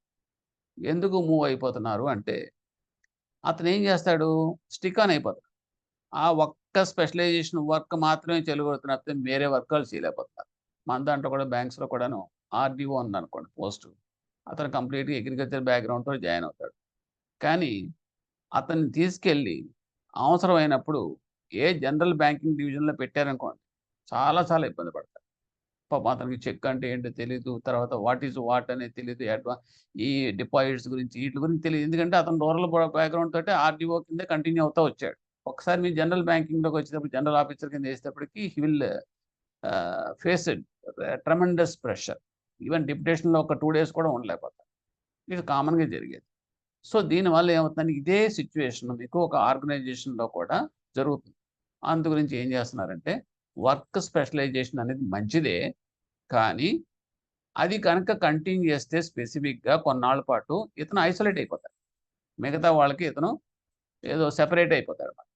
ఎందుకు మూవ్ అయిపోతున్నారు అంటే అతనేం చేస్తాడు? స్టిక్ ఆన్ అయిపోతాడు. ఆ ఒక్క స్పెషలైజేషన్ వర్క్ మాత్రమే చేయగలుగుతున్నారు తప్పితే వేరే వర్క్ చేయలేకపోతున్నారు. మన దాంట్లో కూడా బ్యాంక్స్‌లో కూడాను ఆర్‌డీఓ ఉందనుకోండి పోస్టు. అతను కంప్లీట్‌గా అగ్రికల్చర్ బ్యాక్‌గ్రౌండ్‌తో జాయిన్ అవుతాడు. కానీ అతన్ని తీసుకెళ్ళి అవసరమైనప్పుడు ఏ జనరల్ బ్యాంకింగ్ డివిజన్‌లో పెట్టారనుకోండి, చాలా చాలా ఇబ్బంది పడతాడు. పాపం అతనికి చెక్ అంటే ఏంటో తెలీదు. తర్వాత వాట్ ఈస్ వాట్ అనేది తెలీదు. ఈ డిపాజిట్స్ గురించి ఈట్లి గురించి తెలీదు. ఎందుకంటే అతను రూరల్ బ్యాక్‌గ్రౌండ్ తోటి ఆర్‌డీఓ కిందే కంటిన్యూ అవుతా వచ్చాడు. ఒకసారి మీరు జనరల్ బ్యాంకింగ్‌లోకి వచ్చేటప్పుడు జనరల్ ఆఫీసర్ కింద చేసేటప్పటికి he will faced tremendous pressure. Even డిప్యుటేషన్‌లో ఒక 2 డేస్ కూడా ఉండలేకపోతారు. ఇది కామన్‌గా జరిగేది. సో, దీనివల్ల ఏమవుతుందంటే ఇదే సిట్యుయేషన్ మీకు ఒక ఆర్గనైజేషన్‌లో కూడా జరుగుతుంది. అందు గురించి ఏం చేస్తున్నారంటే వర్క్ స్పెషలైజేషన్ అనేది మంచిదే. కానీ అది కనుక కంటిన్యూ చేస్తే స్పెసిఫిక్‌గా కొన్నాళ్ళ పాటు ఇతను ఐసోలేట్ అయిపోతాడు. మిగతా వాళ్ళకి ఇతను ఏదో సెపరేట్ అయిపోతాడన్నమాట.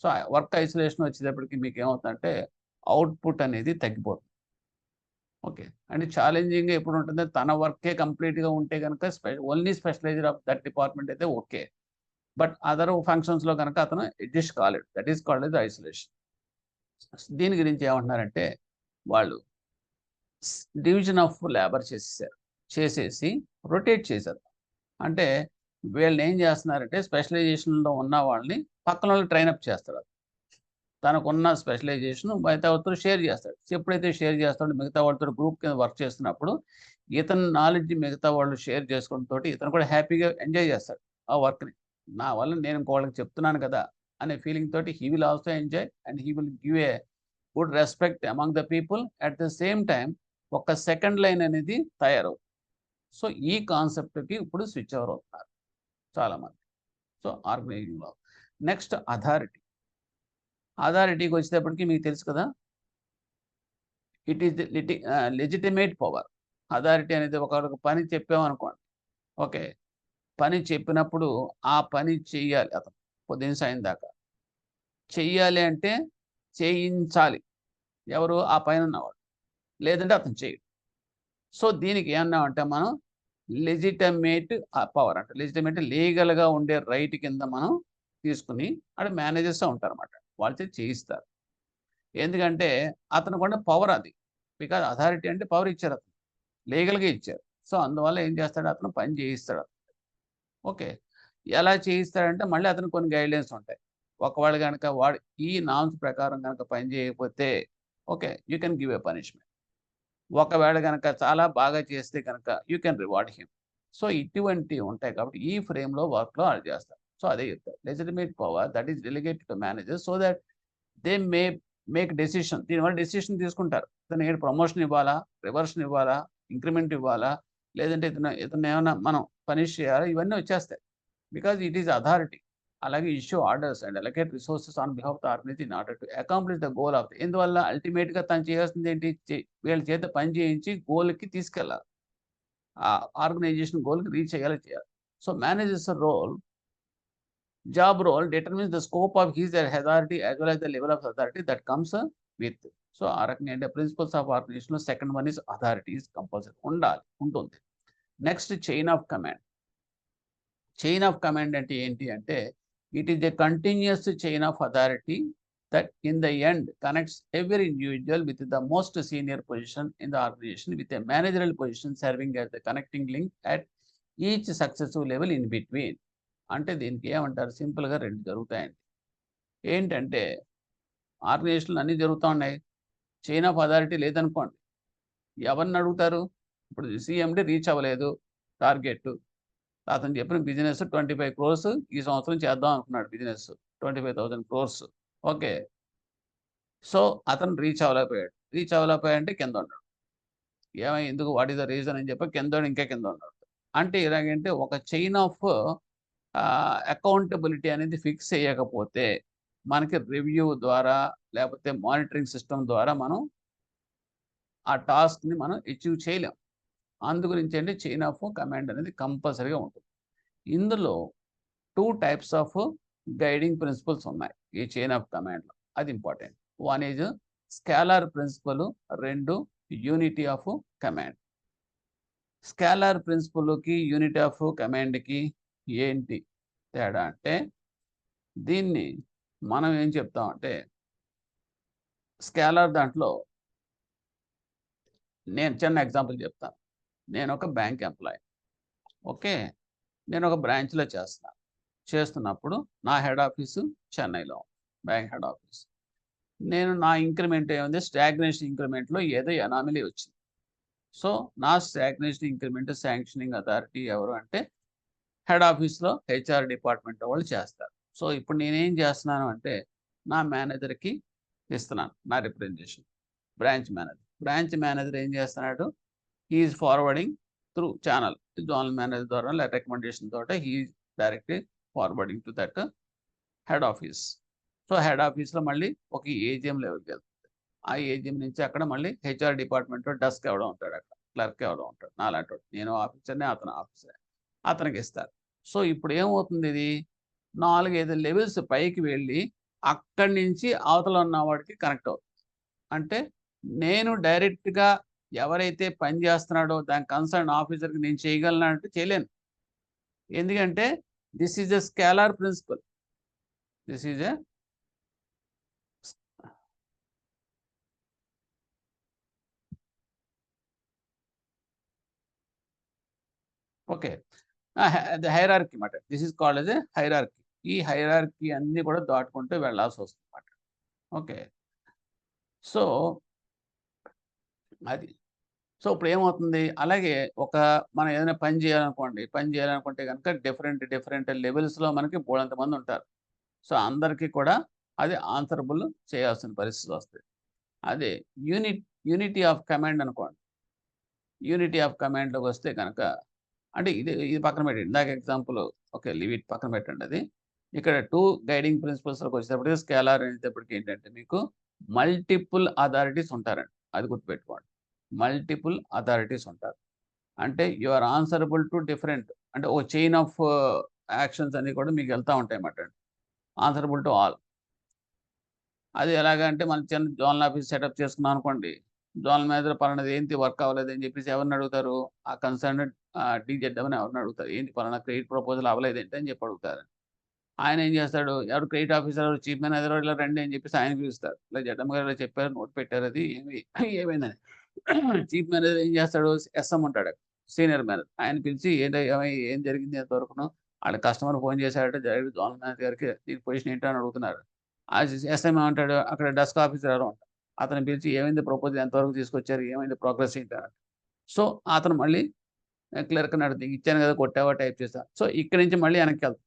సో, వర్క్ ఐసోలేషన్ వచ్చేటప్పటికి మీకేమవుతుందంటే అవుట్‌పుట్ అనేది తగ్గిపోతుంది. ఓకే. అండ్ ఛాలెంజింగ్‌గా ఎప్పుడుంటుందో తన వర్కే కంప్లీట్‌గా ఉంటే గనుక only specialized of that department అయితే ఓకే. బట్ అదర్ ఫంక్షన్స్‌లో గనక అతను అడ్జస్ట్ కాలేడు. That is called as isolation. దీని గురించి ఏమంటున్నారంటే వాళ్ళు డివిజన్ ఆఫ్ లేబర్ చేసేసారు. చేసేసి రొటేట్ చేశారు. అంటే వీళ్ళనేం చేస్తున్నారంటే స్పెషలైజేషన్‌లో ఉన్న వాళ్ళని పక్కనోళ్ళకి ట్రైనప్ చేస్తాడు. తనకున్న స్పెషలైజేషన్ మిగతా వాళ్ళతో షేర్ చేస్తాడు. ఎప్పుడైతే షేర్ చేస్తాడో మిగతా వాళ్ళతో గ్రూప్ కింద వర్క్ చేస్తున్నప్పుడు ఇతని నాలెడ్జ్ మిగతా వాళ్ళు షేర్ చేసుకోవడంతోటి ఇతను కూడా హ్యాపీగా ఎంజాయ్ చేస్తాడు ఆ వర్క్‌ని. నా వల్ల నేను ఇంకోళ్ళకి చెప్తున్నాను కదా! అనే ఫీలింగ్ తోటి he will also enjoy and he will give a good respect among the people. At the same time ఒక సెకండ్ లైన్ అనేది తయారవుతుంది. సో, ఈ కాన్సెప్ట్‌కి ఇప్పుడు స్విచ్ ఓవర్ అవుతున్నారు చాలామంది. సో, ఆర్గనైజింగ్‌లో. Next authority. అథారిటీకొచ్చేటప్పటికి మీకు తెలుసు కదా! It is legitimate power. Authority అనేది ఒకళ్ళకి పని చెప్పామనుకోండి. ఓకే. పని చెప్పినప్పుడు ఆ పని చెయ్యాలి అతను. పొద్దున్న సాయం దాకా. చెయ్యాలి అంటే చేయించాలి. ఎవరు? ఆ పైనున్నవాడు. లేదంటే అతను చేయడు. సో, దీనికి ఏమన్నామంటే మనం లెజిటిమేట్ పవర్ అంటే లెజిటిమేట్ లీగల్‌గా ఉండే రైట్ కింద మనం తీసుకొని ఆడ మేనేజర్సే ఉంటారన్నమాట. వాళ్ళ చేత చేయిస్తారు. ఎందుకంటే అతనికున్న పవర్ అది. బికాజ్ అథారిటీ అంటే పవర్ ఇచ్చారు అతను. లీగల్‌గా ఇచ్చారు. సో, అందువల్ల ఏం చేస్తాడు అతను పని చేయిస్తాడు. ఓకే. ఎలా చేయిస్తాడంటే మళ్ళీ అతనికి కొన్ని గైడ్‌లైన్స్ ఉంటాయి. ఒకవేళ కనుక వాడు ఈ నామ్స్ ప్రకారం కనుక పని చేయకపోతే okay, you can give a punishment. ఒకవేళ గనక చాలా బాగా చేస్తే కనుక you can reward him. So ఇటువంటివి ఉంటాయి కాబట్టి ఈ ఫ్రేమ్‌లో వర్క్‌లో అది చేస్తారు. సో అదే చెప్తారు. Legitimate power that is delegated to manager so that they make decision. దీనివల్ల డెసిషన్ తీసుకుంటారు. ఇతనికి ప్రమోషన్ ఇవ్వాలా? రివర్షన్ ఇవ్వాలా? ఇంక్రిమెంట్ ఇవ్వాలా? లేదంటే ఇతన్ని ఏమన్నా మనం పనిష్ చేయాలా? ఇవన్నీ వచ్చేస్తాయి. Because it is authority. అలాగే issue orders and allocate resources on behalf of the organization in order to accomplish the goal of ఎందువల్ల అల్టిమేట్‌గా తను చేయాల్సింది ఏంటి? వీళ్ళ చేత పని చేయించి గోల్‌కి తీసుకెళ్ళాలి. ఆ ఆర్గనైజేషన్ గోల్‌కి రీచ్ అయ్యేలా చేయాలి. So managers job role determines the scope of his authority as well as the level of authority that comes with. So ఆ రకంగా ఏంటంటే ప్రిన్సిపల్స్ ఆఫ్ ఆర్గనైజేషన్‌లో second one is authority is compulsory ఉంటుంది. Next chain of command. Chain of command అంటే ఏంటి అంటే it is a continuous chain of authority that in the end connects every individual with the most senior position in the organization with a managerial position serving as the connecting link at each successive level in between. అంటే దీనికి ఏమంటారు? సింపుల్‌గా 2 జరుగుతాయండి. ఏంటంటే ఆర్గనైజేషన్‌లో అన్నీ జరుగుతా ఉన్నాయి. చైన్ ఆఫ్ అథారిటీ లేదనుకోండి. ఎవరిని అడుగుతారు? ఇప్పుడు సీఎండీ రీచ్ అవ్వలేదు టార్గెట్. అతను చెప్పిన బిజినెస్ 25 క్రోర్స్ ఈ సంవత్సరం చేద్దాం అనుకున్నాడు బిజినెస్. 25,000 క్రోర్స్. ఓకే. సో అతను రీచ్ అవ్వలేకపోయాడంటే కింద ఉన్నాడు. ఎందుకు వాట్ ఈస్ ద రీజన్ అని చెప్పి కిందోడు ఇంకా కింద ఉన్నాడు. అంటే ఎలాగంటే ఒక చైన్ ఆఫ్ అకౌంటబిలిటీ అనేది ఫిక్స్ చేయకపోతే మనకి రివ్యూ ద్వారా లేకపోతే మానిటరింగ్ సిస్టమ్ ద్వారా మనం ఆ టాస్క్‌ని మనం అచీవ్ చేయలేం. అందుగురించి అండి చైన్ ఆఫ్ కమాండ్ అనేది కంపల్సరీగా ఉంటుంది. ఇందులో 2 టైప్స్ ఆఫ్ గైడింగ్ ప్రిన్సిపల్స్ ఉన్నాయి ఈ చైన్ ఆఫ్ కమాండ్‌లో. అది important. One is scalar principle, 2 unity of command. Scalar ప్రిన్సిపల్‌కి, యూనిటీ ఆఫ్ కమాండ్‌కి ఏంటి తేడా అంటే దీన్ని మనం ఏం చెప్తామంటే స్కేలార్ దాంట్లో నేను చిన్న ఎగ్జాంపుల్ చెప్తాను. నేను ఒక బ్యాంక్ ఎంప్లాయీ. ఓకే. నేను ఒక బ్రాంచ్‌లో చేస్తున్నప్పుడు నా హెడ్ ఆఫీసు చెన్నైలో ఉంది. Bank head office. నా ఇంక్రిమెంట్ ఏముంది? స్టాగ్నేషన్ ఇంక్రిమెంట్‌లో ఏదో ఎనామలీ వచ్చింది. సో, నా స్టాగ్నేషన్ ఇంక్రిమెంట్ శాంక్షనింగ్ అథారిటీ ఎవరు అంటే హెడ్ ఆఫీస్‌లో హెచ్ఆర్ డిపార్ట్మెంట్ వాళ్ళు చేస్తారు. సో, ఇప్పుడు నేనేం చేస్తున్నాను అంటే నా మేనేజర్‌కి ఇస్తున్నాను నా representation. Branch manager. Branch manager ఏం చేస్తున్నాడు? He is forwarding through channel. Zonal manager ద్వారా రికమెండేషన్ తోటి he is directly forwarding to that head office. So, head ఆఫీస్‌లో మళ్ళీ ఒక ఏజీఎం లెవెల్‌కి వెళ్తుంది. ఆ ఏజీఎం నుంచి అక్కడ మళ్ళీ హెచ్ఆర్ డిపార్ట్మెంట్‌లో డెస్క్ ఎవడో ఉంటాడు అక్కడ. క్లర్క్ ఎవడో ఉంటాడు. నాలాంటోడు. నేను ఆఫీసర్‌నే, అతను ఆఫీసరే. అతనికి ఇస్తారు. సో, ఇప్పుడు ఏమవుతుంది ఇది? 4, 5 లెవెల్స్ పైకి వెళ్ళి అక్కడి నుంచి అవతల ఉన్నవాడికి కనెక్ట్ అవుతుంది. అంటే నేను డైరెక్ట్‌గా ఎవరైతే పని చేస్తున్నాడో దాని కన్సర్న్ ఆఫీసర్‌కి నేను చేయగలనా అంటే చేయలేను. ఎందుకంటే this is a scalar principle. This is a okay. అది హైరార్కీ మాట. This is called as a hierarchy. ఈ హైరార్కీ అన్నీ కూడా దాటుకుంటూ వెళ్ళాల్సొస్తుందన్నమాట. ఓకే. సో, అది. సో, ఇప్పుడేమవుతుంది? అలాగే మనం ఏదైనా పని చేయాలనుకోండి. పని చేయాలనుకుంటే గనక డిఫరెంట్ లెవెల్స్‌లో మనకి బోలెడంత మందుంటారు. సో, అందరికీ కూడా అది ఆన్సరబుల్ చేయాల్సిన పరిస్థితొస్తది. అదే యూనిటీ ఆఫ్ కమాండ్ అనుకోండి. యూనిటీ ఆఫ్ కమాండ్‌లోకొస్తే గనక అంటే ఇది పక్కన పెట్టండి. ఇందాక ఎగ్జాంపుల్ ఓకే. లీవ్ ఇట్ పక్కన పెట్టండి అది. ఇక్కడ 2 గైడింగ్ ప్రిన్సిపల్స్‌లోకి వచ్చేటప్పటికి స్కేలార్ అనేటప్పటికి ఏంటంటే మీకు మల్టిపుల్ అథారిటీస్ ఉంటారండి. అది గుర్తుపెట్టుకోండి. మల్టిపుల్ అథారిటీస్ ఉంటారు. అంటే you are answerable to different అంటే ఒక చైన్ ఆఫ్ యాక్షన్స్ అన్నీ కూడా మీకు వెళ్తా ఉంటాయన్నమాట. Answerable to all. అది ఎలాగంటే మనం చిన్న జోనల్ ఆఫీస్ సెటప్ చేసుకున్నాం అనుకోండి. జోనల్ మేనేజర్ పలానాది ఏంటి వర్క్ అవ్వలేదు అని చెప్పేసి ఎవరిని అడుగుతారు? ఆ కన్సర్న్డ్ డీజెడ్ అని ఎవరిని అడుగుతారు. ఏంటి పలానా క్రెడిట్ ప్రపోజల్ అవ్వలేదేంటి అని చెప్పి అడుగుతారు. ఆయన ఏం చేస్తాడు? ఎవరు క్రెడిట్ ఆఫీసర్, చీఫ్ మేనేజర్ ఇలా రండి అని చెప్పేసి ఆయన పిలుస్తారు. ఇలా జడ్డమ్మ గారు ఇలా చెప్పారు, నోట్ పెట్టారు అది ఏమైందని. చీఫ్ మేనేజర్ ఏం చేస్తాడు? ఎస్ఎం ఉంటాడు. Senior manager. ఆయన పిలిచి ఏం జరిగింది ఇంతవరకును? ఆడ కస్టమర్ ఫోన్ చేశాడట డైరెక్ట్ జోనల్ మేనేజర్ గారికి దీని పొజిషన్ ఏంటని అడుగుతున్నారు. ఆ ఎస్ఎం ఏమంటాడు, అక్కడ డెస్క్ ఆఫీసర్ ఎవరో ఉంటారు. అతన్ని పిలిచి ఏమైంది ప్రపోజల్ ఎంతవరకు తీసుకొచ్చారు? ఏమైంది ప్రోగ్రెస్ ఏంటి అన్నాడు. సో, అతను మళ్ళీ క్లర్క్‌ని అడుగుతాడు. ఇచ్చాను కదా! కొట్టావా? టైప్ చేసావా? సో, ఇక్కడి నుంచి మళ్ళీ వెనక్కెళ్తాం.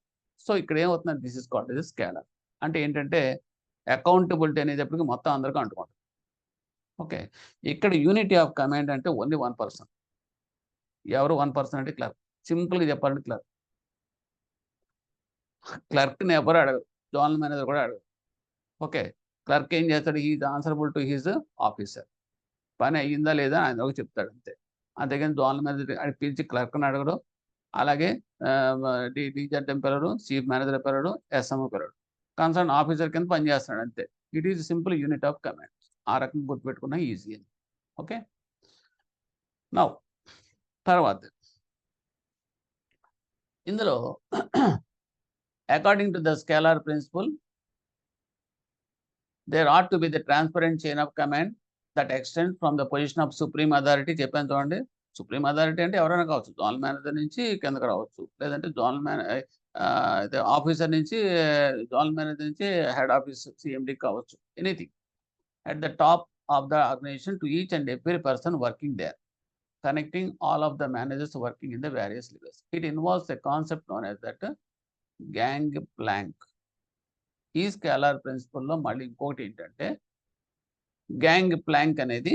సో, ఇక్కడ ఏమవుతుందంటే this is called as scalar. అంటే ఏంటంటే అకౌంటబిలిటీ అనేటప్పటికి మొత్తం అందరికి అంటుకుంటుంది. ఓకే. ఇక్కడ యూనిటీ ఆఫ్ కమాండ్ అంటే ఓన్లీ వన్ పర్సన్. ఎవరు వన్ పర్సన్ అంటే క్లర్క్. సింపుల్‌గా చెప్పాలంటే క్లర్క్. క్లర్క్‌ని ఎవరు అడగరు. జోనల్ మేనేజర్ కూడా అడగరు. ఓకే. క్లర్క్ ఏం చేస్తాడు? He is answerable to his officer. పని అయిందా లేదా అని ఆయన చెప్తాడు అంతే. అంతేగాని జోనల్ మేనేజర్ ఆడికి పిలిచి క్లర్క్‌ని అడగడు. అలాగే డీజెడ్ఎం పిలవడు, చీఫ్ మేనేజర్ పిలవడు, ఎస్ఎంఓ పిలవడు. కన్సర్న్ ఆఫీసర్ కింద పనిచేస్తున్నాడు అంతే. It is simple unit of command. ఆ రకంగా గుర్తుపెట్టుకున్న ఈజీ అని. ఓకే. నౌ తర్వాత ఇందులో according to the scalar principle there ought to be the transparent chain of command that extends from the position of supreme authority చెప్పాను చూడండి. Supreme authority అంటే ఎవరైనా కావచ్చు. జోనల్ మేనేజర్ నుంచి కిందకి రావచ్చు. లేదంటే అదే ఆఫీసర్ నుంచి జోనల్ మేనేజర్ నుంచి హెడ్ ఆఫీస్ సీఎండీ కావచ్చు. Anything at the top of the organization to each and every person working there, connecting all of the managers working in the various levels. It involves a concept known as that gangplank. ఈ scalar ప్రిన్సిపల్‌లో మళ్ళీ ఇంకొకటి ఏంటంటే gangplank అనేది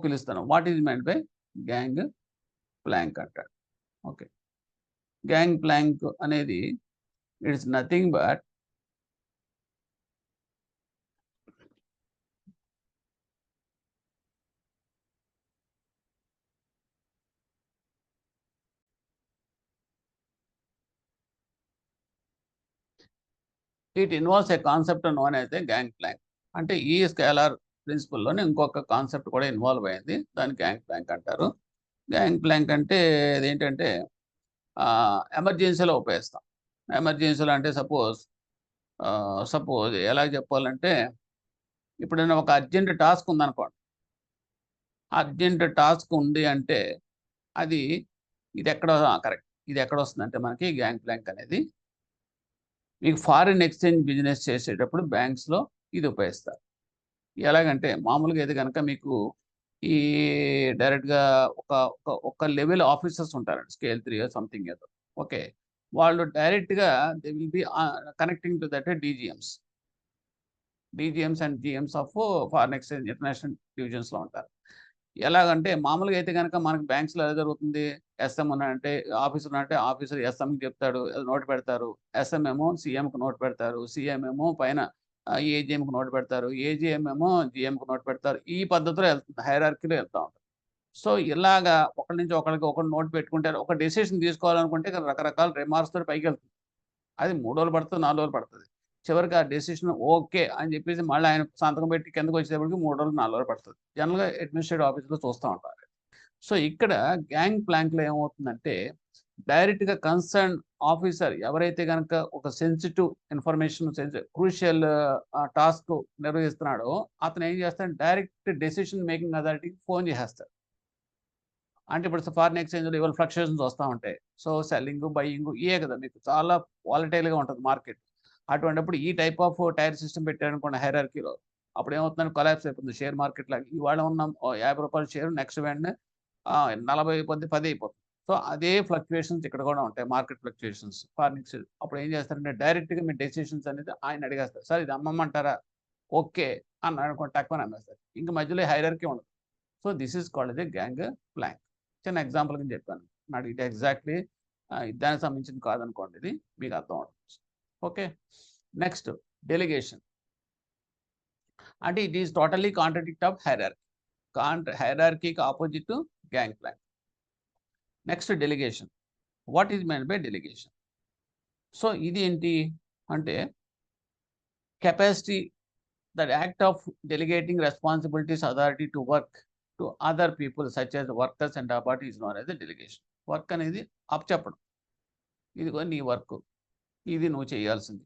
పిలుస్తాను. What is meant by gangplank అంటాడు. Okay. Gangplank అనేది it is nothing but it involves a concept known as a gangplank. అంటే ఈ స్కేలార్ ప్రిన్సిపల్‌లోనే ఇంకొక కాన్సెప్ట్ కూడా ఇన్వాల్వ్ అయింది. దాన్ని గ్యాంగ్ ప్లాంక్ అంటారు. గ్యాంగ్ ప్లాంక్ అంటే అదేంటంటే ఎమర్జెన్సీలో ఉపయోగిస్తాం. ఎమర్జెన్సీలో అంటే సపోజ్ ఎలా చెప్పాలంటే ఎప్పుడైనా ఒక అర్జెంట్ టాస్క్ ఉందనుకోండి. అర్జెంట్ టాస్క్ ఉంది అంటే అది కరెక్ట్. ఇది ఎక్కడొస్తుందంటే మనకి గ్యాంగ్ ప్లాంక్ అనేది మీకు ఫారిన్ ఎక్స్‌చేంజ్ బిజినెస్ చేసేటప్పుడు బ్యాంక్స్‌లో ఇది ఉపయోగిస్తారు. ఎలాగంటే మామూలుగా అయితే గనక మీకు ఈ డైరెక్ట్‌గా ఒక ఒక ఒక లెవెల్ ఆఫీసర్స్ ఉంటారండి. స్కేల్ 3 సంథింగ్ ఏదో. ఓకే. వాళ్ళు డైరెక్ట్‌గా they will be connecting to that DGMs. DGMs and GMs of foreign exchange international డివిజన్స్‌లో ఉంటారు. ఎలాగంటే మామూలుగా అయితే గనక మనకు బ్యాంక్స్‌లో ఎలా జరుగుతుంది? ఎస్ఎం ఉన్నాడంటే ఆఫీసర్ ఎస్ఎంకి చెప్తాడు. నోట్ పెడతారు. ఎస్ఎం ఏమో సీఎంకి నోట్ పెడతారు. సీఎం ఏమో పైన ఏజీఎంకి నోట్ పెడతారు. ఏజీఎం ఏమో జీఎంకి నోట్ పెడతారు. ఈ పద్ధతిలో వెళ్తుంది. హైరార్కీలో వెళ్తా ఉంటది. సో, ఇలాగా ఒకళ్ళ నుంచి ఒకళ్ళు నోట్ పెట్టుకుంటారు. ఒక డెసిషన్ తీసుకోవాలనుకుంటే రకరకాల రిమార్క్స్‌తోటి పైకెళ్తుంది. అది 3 రోజులు పడుతది, 4 రోజులు పడతది. చివరికి ఆ డెసిషన్ ఓకే అని చెప్పేసి మళ్ళీ ఆయన సంతకం పెట్టి కిందకొచ్చేటప్పటికి 3 రోజులు, 4 రోజులు పడతది. జనరల్‌గా అడ్మినిస్ట్రేటివ్ ఆఫీస్‌లో చూస్తా ఉంటారు. సో, ఇక్కడ గ్యాంగ్ ప్లాంక్‌లో ఏమవుతుందంటే డైరెక్ట్‌గా కన్సర్న్ ఆఫీసర్ ఎవరైతే గనక ఒక సెన్సిటివ్ ఇన్ఫర్మేషన్ క్రూషియల్ టాస్క్ నిర్వహిస్తున్నాడో అతను ఏం చేస్తాడు డైరెక్ట్ డెసిషన్ మేకింగ్ అథారిటీకి ఫోన్ చేసేస్తాడు. అంటే ఇప్పుడు ఫారిన్ ఎక్స్‌చేంజ్‌లో ఇవాళ ఫ్లక్చుయేషన్స్ వస్తా ఉంటాయి. సో, సెల్లింగు, బయింగు ఇయే కదా! మీకు చాలా వాలటైల్‌గా ఉంటది మార్కెట్. అటువంటప్పుడు ఈ టైప్ ఆఫ్ టైర్ సిస్టమ్ పెట్టారనుకోండి హైరార్కీలో. అప్పుడేమవుతుందంటే కొలాప్స్ అయిపోతుంది షేర్ మార్కెట్ లాగా. ఇవాళ ఉన్న రూ. 50 షేర్ నెక్స్ట్ వెంటనే 40 అయిపోద్ది, 10 అయిపోతుంది. సో, అదే ఫ్లక్చుయేషన్స్ ఇక్కడ కూడా ఉంటాయి. Market fluctuations foreign exchange. అప్పుడు ఏం చేస్తారంటే డైరెక్ట్‌గా మీ డెసిషన్స్ అనేది ఆయన అడిగేస్తారు. సార్ ఇది అమ్మమంటారా? ఓకే. అన్నాడనుకోండి టక్కుమని అమ్మేస్తారు. ఇంక మధ్యలో హైరార్కీ ఉండదు. So, this is called as a gangplank. చిన్న ఎగ్జాంపుల్ కింద చెప్పాను. నాట్ ఇది ఎగ్జాక్ట్‌లీ దానికి సంబంధించింది కాదనుకోండి ఇది. మీకు అర్థం అవ్వచ్చు. ఓకే. Next delegation. అంటే it is totally contradict of hierarchy. హైరార్కీకి opposite gang plank. Next delegation. What is mean by delegation? So, ఇది ఏంటి అంటే capacity that act of delegating responsibilities authority to work to other people such as workers and abort is known as a delegation. Work అనేది అప్పచెప్పడం. ఇదిగో నీ work. ఇది నువ్వు చేయాల్సింది.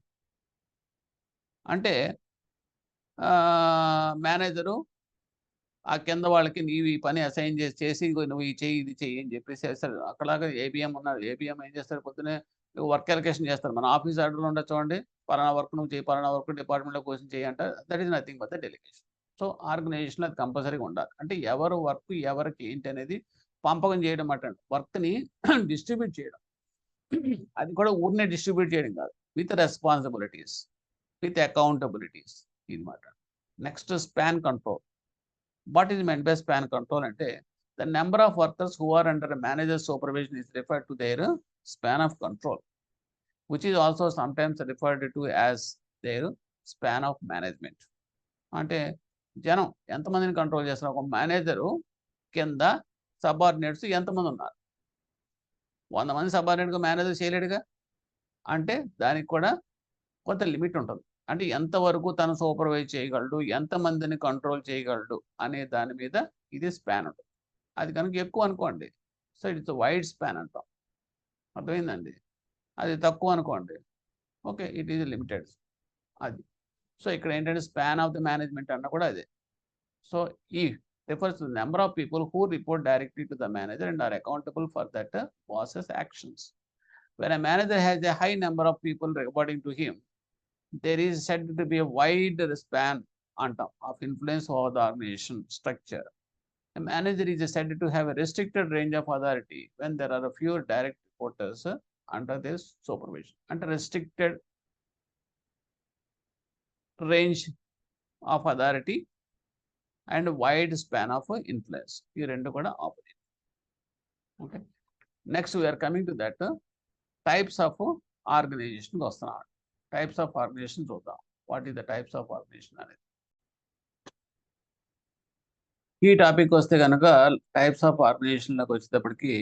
అంటే మేనేజరు ఆ కింద వాళ్ళకి నీవు ఈ పని అసైన్ చేసి ఇదిగో నువ్వు ఇది చెయ్యి అని చెప్పేసి చేస్తాడు. అక్కడలాగా ఏబీఎం ఉన్నారు. ఏబీఎం ఏం చేస్తాడు పొద్దున్నే వర్క్ అలొకేషన్ చేస్తారు. మన ఆఫీస్ ఆర్డర్‌లో ఉండదు చూడండి. పలానా వర్క్ నువ్వు చేయి, పలానా వర్క్ డిపార్ట్మెంట్‌లో క్వెషన్ చేయి అంటారు. That is nothing but the delegation. So, ఆర్గనైజేషన్‌లో అది కంపల్సరీగా ఉండాలి. అంటే ఎవరు వర్క్ ఎవరికి ఏంటి అనేది పంపకం చేయడం అటండి. వర్క్‌ని డిస్ట్రిబ్యూట్ చేయడం. అది కూడా ఊరినే డిస్ట్రిబ్యూట్ చేయడం కాదు. విత్ రెస్పాన్సిబిలిటీస్, విత్ అకౌంటబిలిటీస్ ఇది మాట. Next span control. What is meant by span control అంటే the number of workers who are under a manager's supervision is referred to their span of control, which is also sometimes referred to as their span of management. అంటే జనం ఎంతమందిని control చేస్తున్నారు? ఒక manager కింద subordinates ఎంతమంది ఉన్నారు? 100 మంది సబార్డినేట్‌గా manager చేయలేడుగా. అంటే దానికి కూడా కొంత లిమిట్ ఉంటుంది. అంటే ఎంతవరకు తను సూపర్వైజ్ చేయగలడు, ఎంతమందిని కంట్రోల్ చేయగలడు అనే దాని మీద ఇది స్పాన్ ఉంటుంది. అది కనుక ఎక్కువ అనుకోండి, సో ఇట్స్ వైడ్ స్పాన్ అంటాం. అర్థమైందండి? అది తక్కువ అనుకోండి, ఓకే, ఇట్ ఈజ్ లిమిటెడ్. అది సో ఇక్కడ ఏంటంటే స్పాన్ ఆఫ్ ద మేనేజ్మెంట్ అన్న కూడా అదే. సో ఈ refers to the number of people who report directly to the manager and are accountable for that boss's actions. When a manager has a high number of people reporting to him, there is said to be a wide span of influence over the organization structure. A manager is said to have a restricted range of authority when there are a few direct reporters under their supervision. Under restricted range of authority and wide span of influence. ఈ రెండు కూడా opposite. Okay. Next we are coming to that types of organization వస్తున్నాం. Types of organization చూద్దాం. What is the types of organization అనేది. ఈ topic వస్తే కనుక types of ఆర్గనైజేషన్లోకి వచ్చేటప్పటికి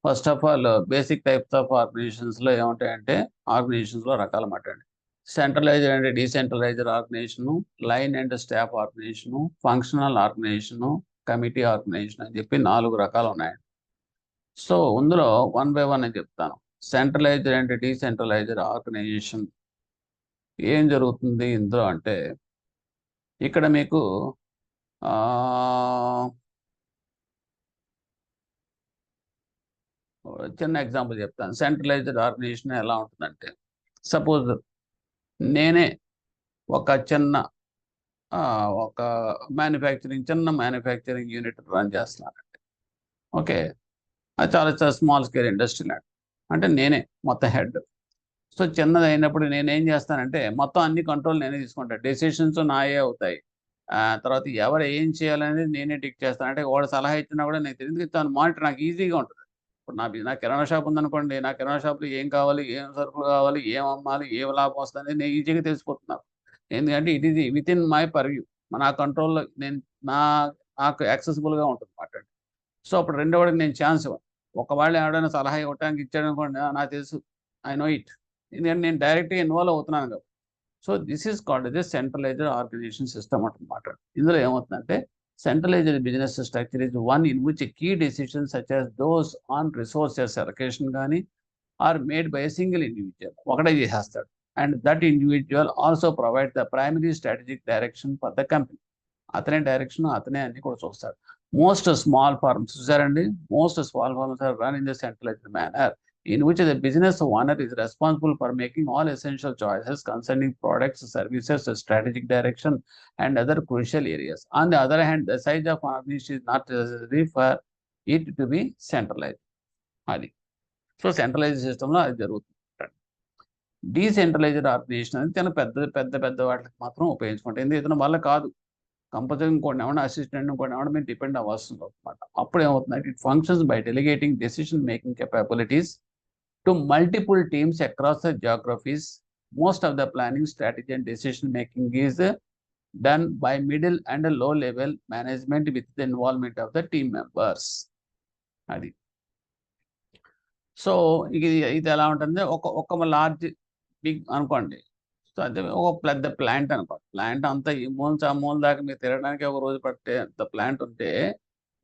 first of all basic types of ఆర్గనైజేషన్స్లో ఏముంటాయంటే ఆర్గనైజేషన్స్లో రకాలు మాట్లాడండి. Centralised and decentralised organisation, line and staff organisation, functional organisation, committee organisation అని చెప్పి 4 రకాలు ఉన్నాయండి. సో ఇందులో 1 by 1 అని చెప్తాను. సెంట్రలైజ్డ్ అండ్ డీసెంట్రలైజ్డ్ ఆర్గనైజేషన్ ఏం జరుగుతుంది ఇందులో అంటే ఇక్కడ మీకు చిన్న ఎగ్జాంపుల్ చెప్తాను. సెంట్రలైజ్డ్ ఆర్గనైజేషన్ ఎలా ఉంటుందంటే సపోజ్ నేనే ఒక చిన్న చిన్న మ్యానుఫ్యాక్చరింగ్ యూనిట్ రన్ చేస్తున్నానండి. ఓకే, అది చాలా స్మాల్ స్కేల్ ఇండస్ట్రీ లాంటి. అంటే నేనే మొత్తం హెడ్. సో చిన్నది అయినప్పుడు నేనేం చేస్తానంటే మొత్తం అన్ని కంట్రోల్ నేనే తీసుకుంటాను. డెసిషన్స్ నాయే అవుతాయి. తర్వాత ఎవరు ఏం చేయాలనేది నేనే డిక్ట్ చేస్తాను. అంటే వాడు సలహా ఇచ్చినా కూడా నేను ఎందుకు తను మానిటర్ నాకు ఈజీగా ఉంటుంది. ఇప్పుడు నా కిరాణా షాప్ ఉందనుకోండి, నా కిరాణా షాప్లో ఏం కావాలి, ఏం సరుకులు కావాలి, ఏం అమ్మాలి, ఏం లాభం వస్తుంది అనేది నేను ఈజీగా తెలిసిపోతున్నాను. ఎందుకంటే it is with in my purview, నా కంట్రోల్లో నాకు యాక్సెసిబుల్గా ఉంటుంది మాట. సో అప్పుడు రెండోవాడికి నేను ఛాన్స్ ఇవ్వను. ఒకవేళ ఎవడైనా సలహా ఇవ్వడానికి ఇచ్చాడు అనుకోండి, నాకు తెలుసు, ఐ నో ఇట్, ఎందుకంటే నేను డైరెక్ట్గా ఇన్వాల్వ్ అవుతున్నాను కదా. So this is called as centralised organisation system అన్నమాట. ఇందులో ఏమవుతుందంటే centralised business structure is one in which key decisions such as those on resources allocation కానీ are made by a single individual, ఒకటే చేసేస్తాడు. And that individual also provide the primary strategic direction for the company. అతనే direction, అతనే అన్ని కూడా చూస్తాడు. Most small firms చూసారండి, most small firms are run in the centralised manner in which the business owner is responsible for making all essential choices concerning products, services, strategic direction, and other crucial areas. On the other hand, the size of organization is not necessary for it to be centralized. అది so centralised సిస్టంలో అది జరుగుతుంది. Decentralised organisation అనేది తన పెద్ద వాటికి మాత్రం ఉపయోగించుకుంటాం. ఎందుకు ఇతను వల్ల కాదు, కంపల్సరీ ఇంకోటి ఏమన్నా అసిస్టెంట్ ఇంకోటి ఏమన్నా మీరు డిపెండ్ అవ్వాల్సింది అనమాట. అప్పుడు ఏమవుతుందంటే it functions by delegating decision making capabilities to multiple teams across the geographies. Most of the planning, strategy and decision making is done by middle and low level management with the involvement of the team members. అది so ఇది ఎలా ఉంటుంది, ఒక large big అనుకోండి. So అదే ఒక పెద్ద plant అనుకోండి. ప్లాంట్ అంతా ఈ మూల ఆ మూల దాకా మీరు తిరగడానికి ఒక రోజు పట్టే అంత ప్లాంట్ ఉంటే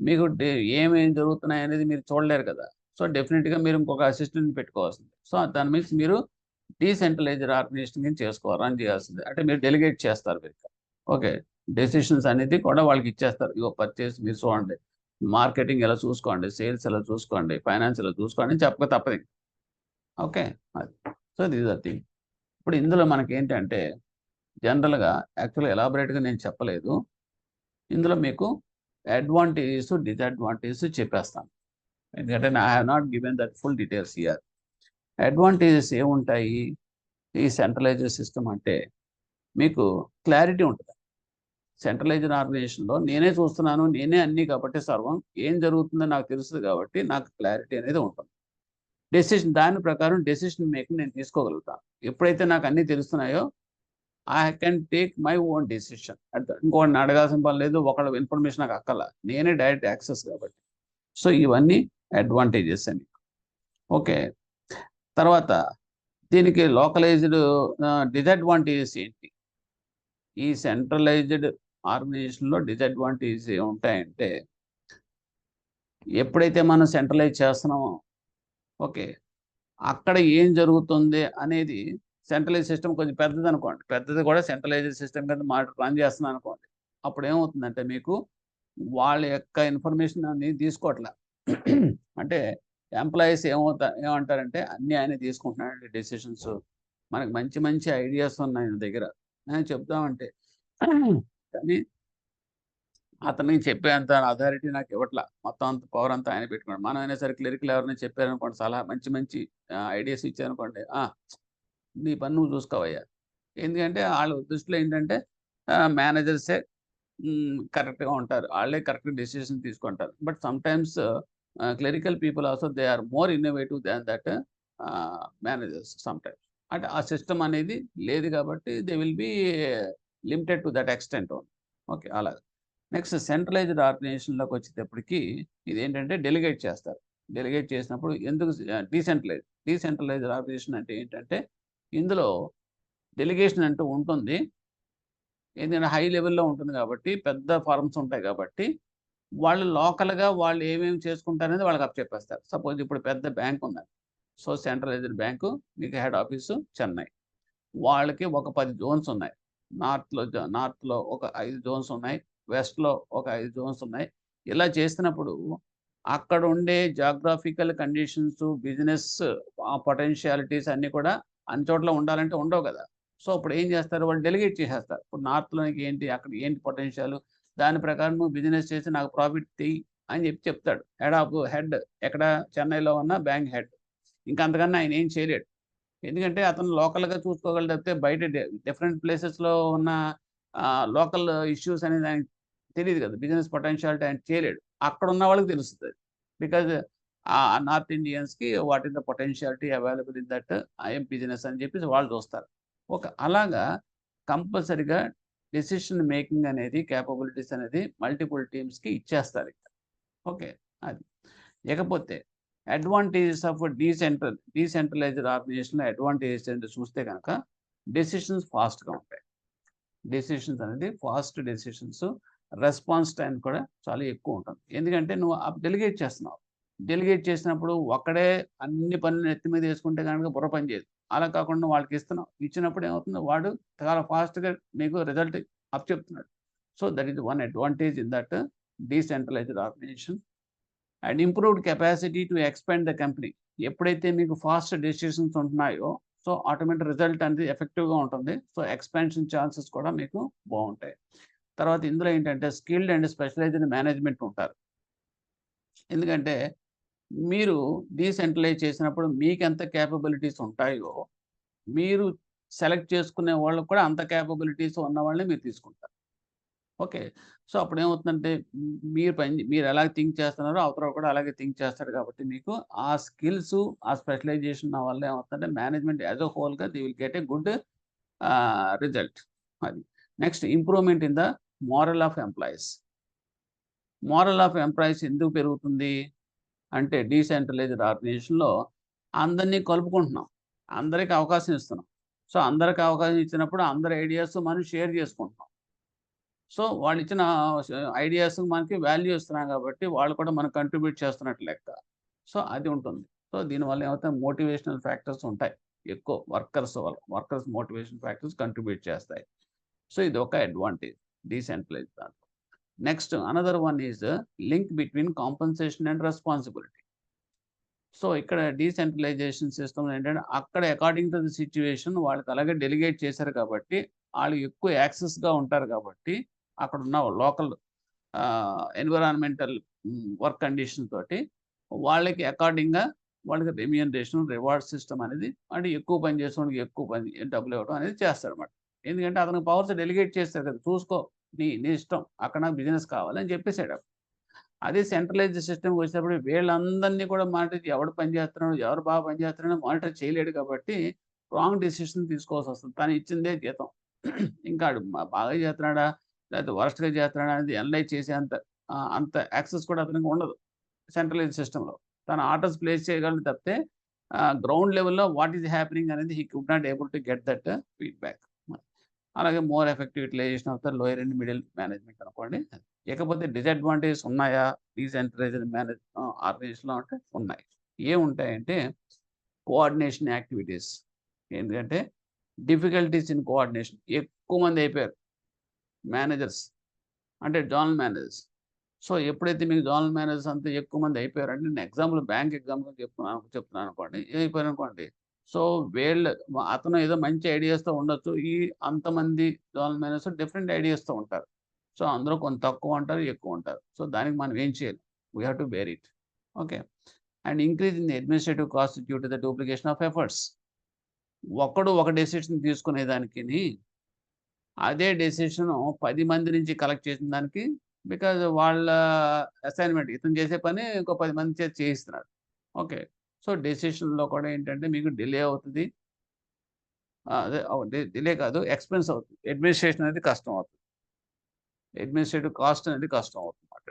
మీకు ఏమేమి జరుగుతున్నాయి అనేది మీరు చూడలేరు కదా. సో డెఫినెట్గా మీరు ఇంకొక అసిస్టెంట్ పెట్టుకోవాల్సింది. సో దాని మీన్స్ మీరు డీసెంట్రలైజ్డ్ ఆర్గనైజేషన్ చేసుకోవాలి, రన్ చేయాల్సింది. అంటే మీరు డెలిగేట్ చేస్తారు మీరు. ఓకే, డెసిషన్స్ అనేది కూడా వాళ్ళకి ఇచ్చేస్తారు. ఇగో పర్చేస్ మీరు చూడండి, మార్కెటింగ్ ఎలా చూసుకోండి, సేల్స్ ఎలా చూసుకోండి, ఫైనాన్స్ ఎలా చూసుకోండి చెప్పక తప్పదు. ఓకే. అది. So this are thing. ఇప్పుడు ఇందులో మనకేంటంటే జనరల్‌గా యాక్చువల్‌గా ఎలాబొరేట్‌గా నేను చెప్పలేదు. ఇందులో మీకు అడ్వాంటేజెస్, డిసడ్వాంటేజెస్ చెప్పేస్తాను. ఎందుకంటే I have not given that full details here. Advantages ఏముంటాయి? ఈ సెంట్రలైజ్డ్ సిస్టమ్ అంటే మీకు క్లారిటీ ఉంటది. సెంట్రలైజ్డ్ ఆర్గనైజేషన్‌లో నేనే చూస్తున్నాను, నేనే అన్నీ కాబట్టి సర్వం. ఏం జరుగుతుందో నాకు తెలుస్తది కాబట్టి నాకు క్లారిటీ అనేది ఉంటుంది. దాని ప్రకారం డెసిషన్ మేకింగ్ నేను తీసుకోగలుగుతాను. ఎప్పుడైతే నాకు అన్నీ తెలుస్తున్నాయో I can take my own decision. ఇంకోడిని అడగాల్సిన పని లేదు. ఒకళ్ళ ఇన్ఫర్మేషన్ నాకు అక్కర్లా. నేనే డైరెక్ట్ యాక్సెస్ కాబట్టి. సో ఇవన్నీ అడ్వాంటేజెస్ అని. ఓకే. తర్వాత దీనికి లోకలైజ్డ్ డిసడ్వాంటేజెస్ ఏంటి? ఈ సెంట్రలైజ్డ్ ఆర్గనైజేషన్‌లో డిసడ్వాంటేజెస్ ఏముంటాయంటే, ఎప్పుడైతే మనం సెంట్రలైజ్ చేస్తున్నామో ఓకే. అక్కడ ఏం జరుగుతుంది అనేది సెంట్రలైజ్ సిస్టమ్ కొంచెం పెద్దదనుకోండి. పెద్దది కూడా సెంట్రలైజ్డ్ సిస్టమ్ కింద రన్ చేస్తున్నాననుకోండి. అప్పుడేమవుతుందంటే మీకు వాళ్ళ యొక్క ఇన్ఫర్మేషన్ అనేది తీసుకోవట్ల. అంటే ఎంప్లాయీస్ ఏమంటారంటే అన్నీ ఆయనే తీసుకుంటున్నాడండి డెసిషన్స్. మనకు మంచి మంచి ఐడియాస్ ఉన్నాయి ఆయన దగ్గర. అని చెప్దామంటే కానీ అతనికి చెప్పేంత అథారిటీ నాకు ఇవ్వట్ల. మొత్తం అంత పవర్ అంతా ఆయన పెట్టుకున్నాడు. మనం అయినా సరే క్లరికల్ ఎవరైనా చెప్పారనుకోండి సలహా మంచి మంచి ఐడియాస్ ఇచ్చారనుకోండి. నీ పని నువ్వు చూసుకోవయ్యా. ఎందుకంటే ఆళ్ళ దృష్టిలో ఏంటంటే మేనేజర్సే కరెక్ట్‌గా ఉంటారు. ఆళ్ళే కరెక్ట్ డెసిషన్ తీసుకుంటారు. But sometimes clerical people also they are more innovative than that managers sometimes. అంటే ఆ సిస్టమ్ అనేది లేదు కాబట్టి they will be limited to that extent only. Okay. అలాగా. నెక్స్ట్ సెంట్రలైజ్డ్ ఆర్గనైజేషన్‌లోకొచ్చేటప్పటికి ఇదేంటంటే డెలిగేట్ చేస్తారు. డెలిగేట్ చేసినప్పుడు ఎందుకు డీసెంట్రలైజ్డ్ ఆర్గనైజేషన్ అంటే ఏంటంటే, ఇందులో డెలిగేషన్ అంటూ ఉంటుంది. ఎందుకంటే హై లెవెల్‌లో ఉంటుంది కాబట్టి, పెద్ద ఫర్మ్స్ ఉంటాయి కాబట్టి, వాళ్ళు లోకల్‌గా వాళ్ళు ఏమేమి చేసుకుంటారనేది వాళ్ళకి అప్పచెప్పేస్తారు. సపోజ్ ఇప్పుడు పెద్ద బ్యాంక్ ఉందండి. సో, సెంట్రలైజ్డ్ బ్యాంకు మీకు హెడ్ ఆఫీసు చెన్నై. వాళ్ళకి ఒక 10 జోన్స్ ఉన్నాయి. నార్త్‌లో ఒక 5 జోన్స్ ఉన్నాయి. వెస్ట్‌లో ఒక 5 జోన్స్ ఉన్నాయి. ఇలా చేస్తున్నప్పుడు అక్కడుండే జియోగ్రాఫికల్ కండిషన్స్, బిజినెస్ పొటెన్షియాలిటీస్ అన్నీ కూడా అన్ని చోట్ల ఉండాలంటే ఉండవు గదా! సో, అప్పుడు ఏం చేస్తారు వాళ్ళు డెలిగేట్ చేసేస్తారు. ఇప్పుడు నార్త్‌లోకి ఏంటి, అక్కడ ఏంటి పొటెన్షియల్ దాని ప్రకారం నువ్వు బిజినెస్ చేసి నాకు ప్రాఫిట్ తెయి అని చెప్తాడు. హెడ్ ఎక్కడ చెన్నైలో ఉన్న బ్యాంక్ హెడ్. ఇంక అంతకన్నా ఆయన ఏం చేయలేడు. ఎందుకంటే అతను లోకల్‌గా చూసుకోగలడు తప్పితే బయట డిఫరెంట్ ప్లేసెస్‌లో ఉన్న లోకల్ ఇష్యూస్ అనేది ఆయనకి తెలీదు కదా! బిజినెస్ పొటెన్షియాలిటీ ఆయన చేయలేడు. అక్కడున్న వాళ్ళకి తెలుస్తది. బికాజ్ నార్త్ ఇండియన్స్‌కి what is the potentiality available in that I'm business అని చెప్పేసి వాళ్ళు చూస్తారు. అలాగా కంపల్సరీగా డెసిషన్ మేకింగ్ అనేది కేపబిలిటీస్ అనేది మల్టిపుల్ టీమ్స్‌కి ఇచ్చేస్తారిక. ఓకే. అది. ఇకపోతే అడ్వాంటేజెస్ ఆఫ్ డీసెంట్రలైజ్డ్ ఆర్గనైజేషన్‌లో అడ్వాంటేజెస్ ఏంటో చూస్తే గనక డెసిషన్స్ ఫాస్ట్‌గా ఉంటాయి. డెసిషన్స్ అనేది ఫాస్ట్ డెసిషన్స్, రెస్పాన్స్ టైమ్ కూడా చాలా ఎక్కువుంటుంది. ఎందుకంటే నువ్వు డెలిగేట్ చేస్తున్నావు. డెలిగేట్ చేసినప్పుడు ఒక్కడే అన్ని పనులు నెత్తి మీద యేసుకుంటే గనక బుర్ర పని చేయదు. అలా కాకుండా వాళ్ళకిస్తున్నావు. ఇచ్చినప్పుడు ఏమవుతుంది వాడు చాలా ఫాస్ట్‌గా నీకు రిజల్ట్ అప్పచెప్తున్నాడు. So, that is one advantage in that decentralised organisation. And improved capacity to expand the company. ఎప్పుడైతే మీకు ఫాస్ట్ డెసిషన్స్ ఉంటున్నాయో, సో, ఆటోమేటిక్ రిజల్ట్ అనేది ఎఫెక్టివ్‌గా ఉంటుంది. సో, ఎక్స్‌పాన్షన్ ఛాన్సెస్ కూడా మీకు బావుంటాయి. తర్వాత ఇందులో ఏంటంటే స్కిల్డ్ అండ్ స్పెషలైజ్డ్ మేనేజ్మెంట్ ఉంటారు. ఎందుకంటే మీరు డీసెంట్రలైజ్ చేసినప్పుడు మీకెంత కేపబిలిటీస్ ఉంటాయో, మీరు సెలెక్ట్ చేసుకునే వాళ్ళకి కూడా అంత కేపబిలిటీస్ ఉన్న వాళ్ళని మీరు తీసుకుంటారు. ఓకే. సో, అప్పుడేమవుతుందంటే మీరు ఎలా థింక్ చేస్తున్నారో అవతలోడు కూడా అలాగే థింక్ చేస్తాడు కాబట్టి మీకు ఆ స్కిల్సు, ఆ స్పెషలైజేషన్ వల్ల ఏమవుతుందంటే మేనేజ్మెంట్ యాస్ ఎ హోల్‌గా they will get a good result. అది. Next improvement in the morale of employees. Morale of employees ఎందుకు పెరుగుతుంది? అంటే డీసెంట్రలైజ్డ్ ఆర్గనైజేషన్‌లో అందరిని కలుపుకుంటున్నాం. అందరికి అవకాశం ఇస్తున్నాం. సో, అందరికి అవకాశం ఇచ్చినప్పుడు అందరి ఐడియాస్ మనం షేర్ చేసుకుంటున్నాం. సో, వాళ్ళిచ్చిన ష ఐడియాస్ మనకి వాల్యూ ఇస్తున్నాం కాబట్టి, వాళ్ళు కూడా మనకు కంట్రిబ్యూట్ చేస్తున్నట్టు లెక్క. సో, అది ఉంటుంది. సో, దీనివల్ల ఏమవుతాయి మోటివేషనల్ ఫ్యాక్టర్స్ ఉంటాయి. ఎక్కువ వర్కర్స్ మోటివేషన్ ఫ్యాక్టర్స్ కంట్రిబ్యూట్ చేస్తాయి. సో, ఇదొక అడ్వాంటేజ్ డీసెంట్రలైజ్డ్ దాంట్లో. Next another one is link between compensation and responsibility. So ఇక్కడ డీసెంట్రలైజేషన్ సిస్టమ్ ఏంటంటే అక్కడ అకార్డింగ్ టు ది సిట్యుయేషన్ వాళ్ళకి అలాగే డెలిగేట్ చేశారు కాబట్టి వాళ్ళు ఎక్కువ యాక్సెస్గా ఉంటారు కాబట్టి అక్కడ ఉన్న లోకల్ ఎన్విరాన్మెంటల్ వర్క్ కండిషన్ తోటి వాళ్ళకి అకార్డింగ్గా వాళ్ళకి రెమ్యూనరేషన్ రివార్డ్ సిస్టమ్ అనేది అంటే ఎక్కువ పని చేసేవాడికి ఎక్కువ పని డబ్బులు ఇవ్వడం అనేది చేస్తారన్నమాట. ఎందుకంటే అతనికి పవర్స్ డెలిగేట్ చేస్తారు కదా, చూసుకో నీ ఇష్టం, అక్కడ నాకు బిజినెస్ కావాలని చెప్పేసాడు. అదే సెంట్రలైజ్డ్ సిస్టమ్‌కి వచ్చేటప్పుడు వీళ్ళందరినీ కూడా మానిటర్ ఎవడు పని చేస్తున్నాడు, ఎవరు బాగా పని చేస్తున్నాడో మానిటర్ చేయలేడు కాబట్టి రాంగ్ డెసిషన్ తీసుకోవాల్సొస్తుంది. తను ఇచ్చిందే జీతం. ఇంకా ఆడు బాగా చేస్తున్నాడా, లేకపోతే వరస్ట్‌గా చేస్తున్నాడా అనేది అనలైజ్ చేసేంత అంత యాక్సెస్ కూడా అతనికి ఉండదు సెంట్రలైజ్డ్ సిస్టమ్‌లో. తను ఆర్డర్స్ ప్లేస్ చేయగలడు తప్పితే గ్రౌండ్ లెవెల్‌లో వాట్ ఈస్ హ్యాపెనింగ్ అనేది he could not able to get that feedback. అలాగే more effective utilisation of the lower and middle management అనుకోండి. ఇకపోతే డిసడ్వాంటేజెస్ ఉన్నాయా డీసెంట్రలైజ్డ్ ఆర్గనైజేషన్‌లో అంటే ఉన్నాయి. ఏముంటాయంటే కోఆర్డినేషన్ యాక్టివిటీస్. ఎందుకంటే డిఫికల్టీస్ ఇన్ కోఆర్డినేషన్. ఎక్కువ మంది అయిపోయారు మేనేజర్స్, అంటే జోనల్ మేనేజర్స్. సో ఎప్పుడైతే మీకు జోనల్ మేనేజర్స్ అంతా ఎక్కువ మంది అయిపోయారంటే, నేను ఎగ్జాంపుల్ బ్యాంక్ ఎగ్జాంపుల్ చెప్తున్నాను అనుకోండి. అయిపోయారనుకోండి. సో అతను ఏదో మంచి ఐడియాస్‌తో ఉండొచ్చు. అంతమంది జోనల్ మేనేజర్స్ డిఫరెంట్ ఐడియాస్‌తో ఉంటారు. సో అందులో కొంత తక్కువ ఉంటారు, ఎక్కువ ఉంటారు. సో దానికి మనం ఏం చేయాలి? We have to bear it. Okay. And increase in the administrative cost due to the duplication of efforts. ఒకడు ఒక డెసిషన్ తీసుకునేదానికిని, అదే డెసిషను 10 మంది నుంచి కలెక్ట్ చేసిన దానికి బికాజ్ వాళ్ళ అసైన్‌మెంట్ ఇతను చేసే పని ఇంకో 10 మంది చేత చేయిస్తున్నాడు. ఓకే. సో డెసిషన్‌లో కూడా ఏంటంటే మీకు డిలే అవుతది. అదే డిలే కాదు, ఎక్స్‌పెన్స్ అవుతుంది. అడ్మినిస్ట్రేషన్ అనేది కష్టం అవుతుంది. అడ్మినిస్ట్రేటివ్ కాస్ట్ అనేది కష్టం అవుతుందన్నమాట.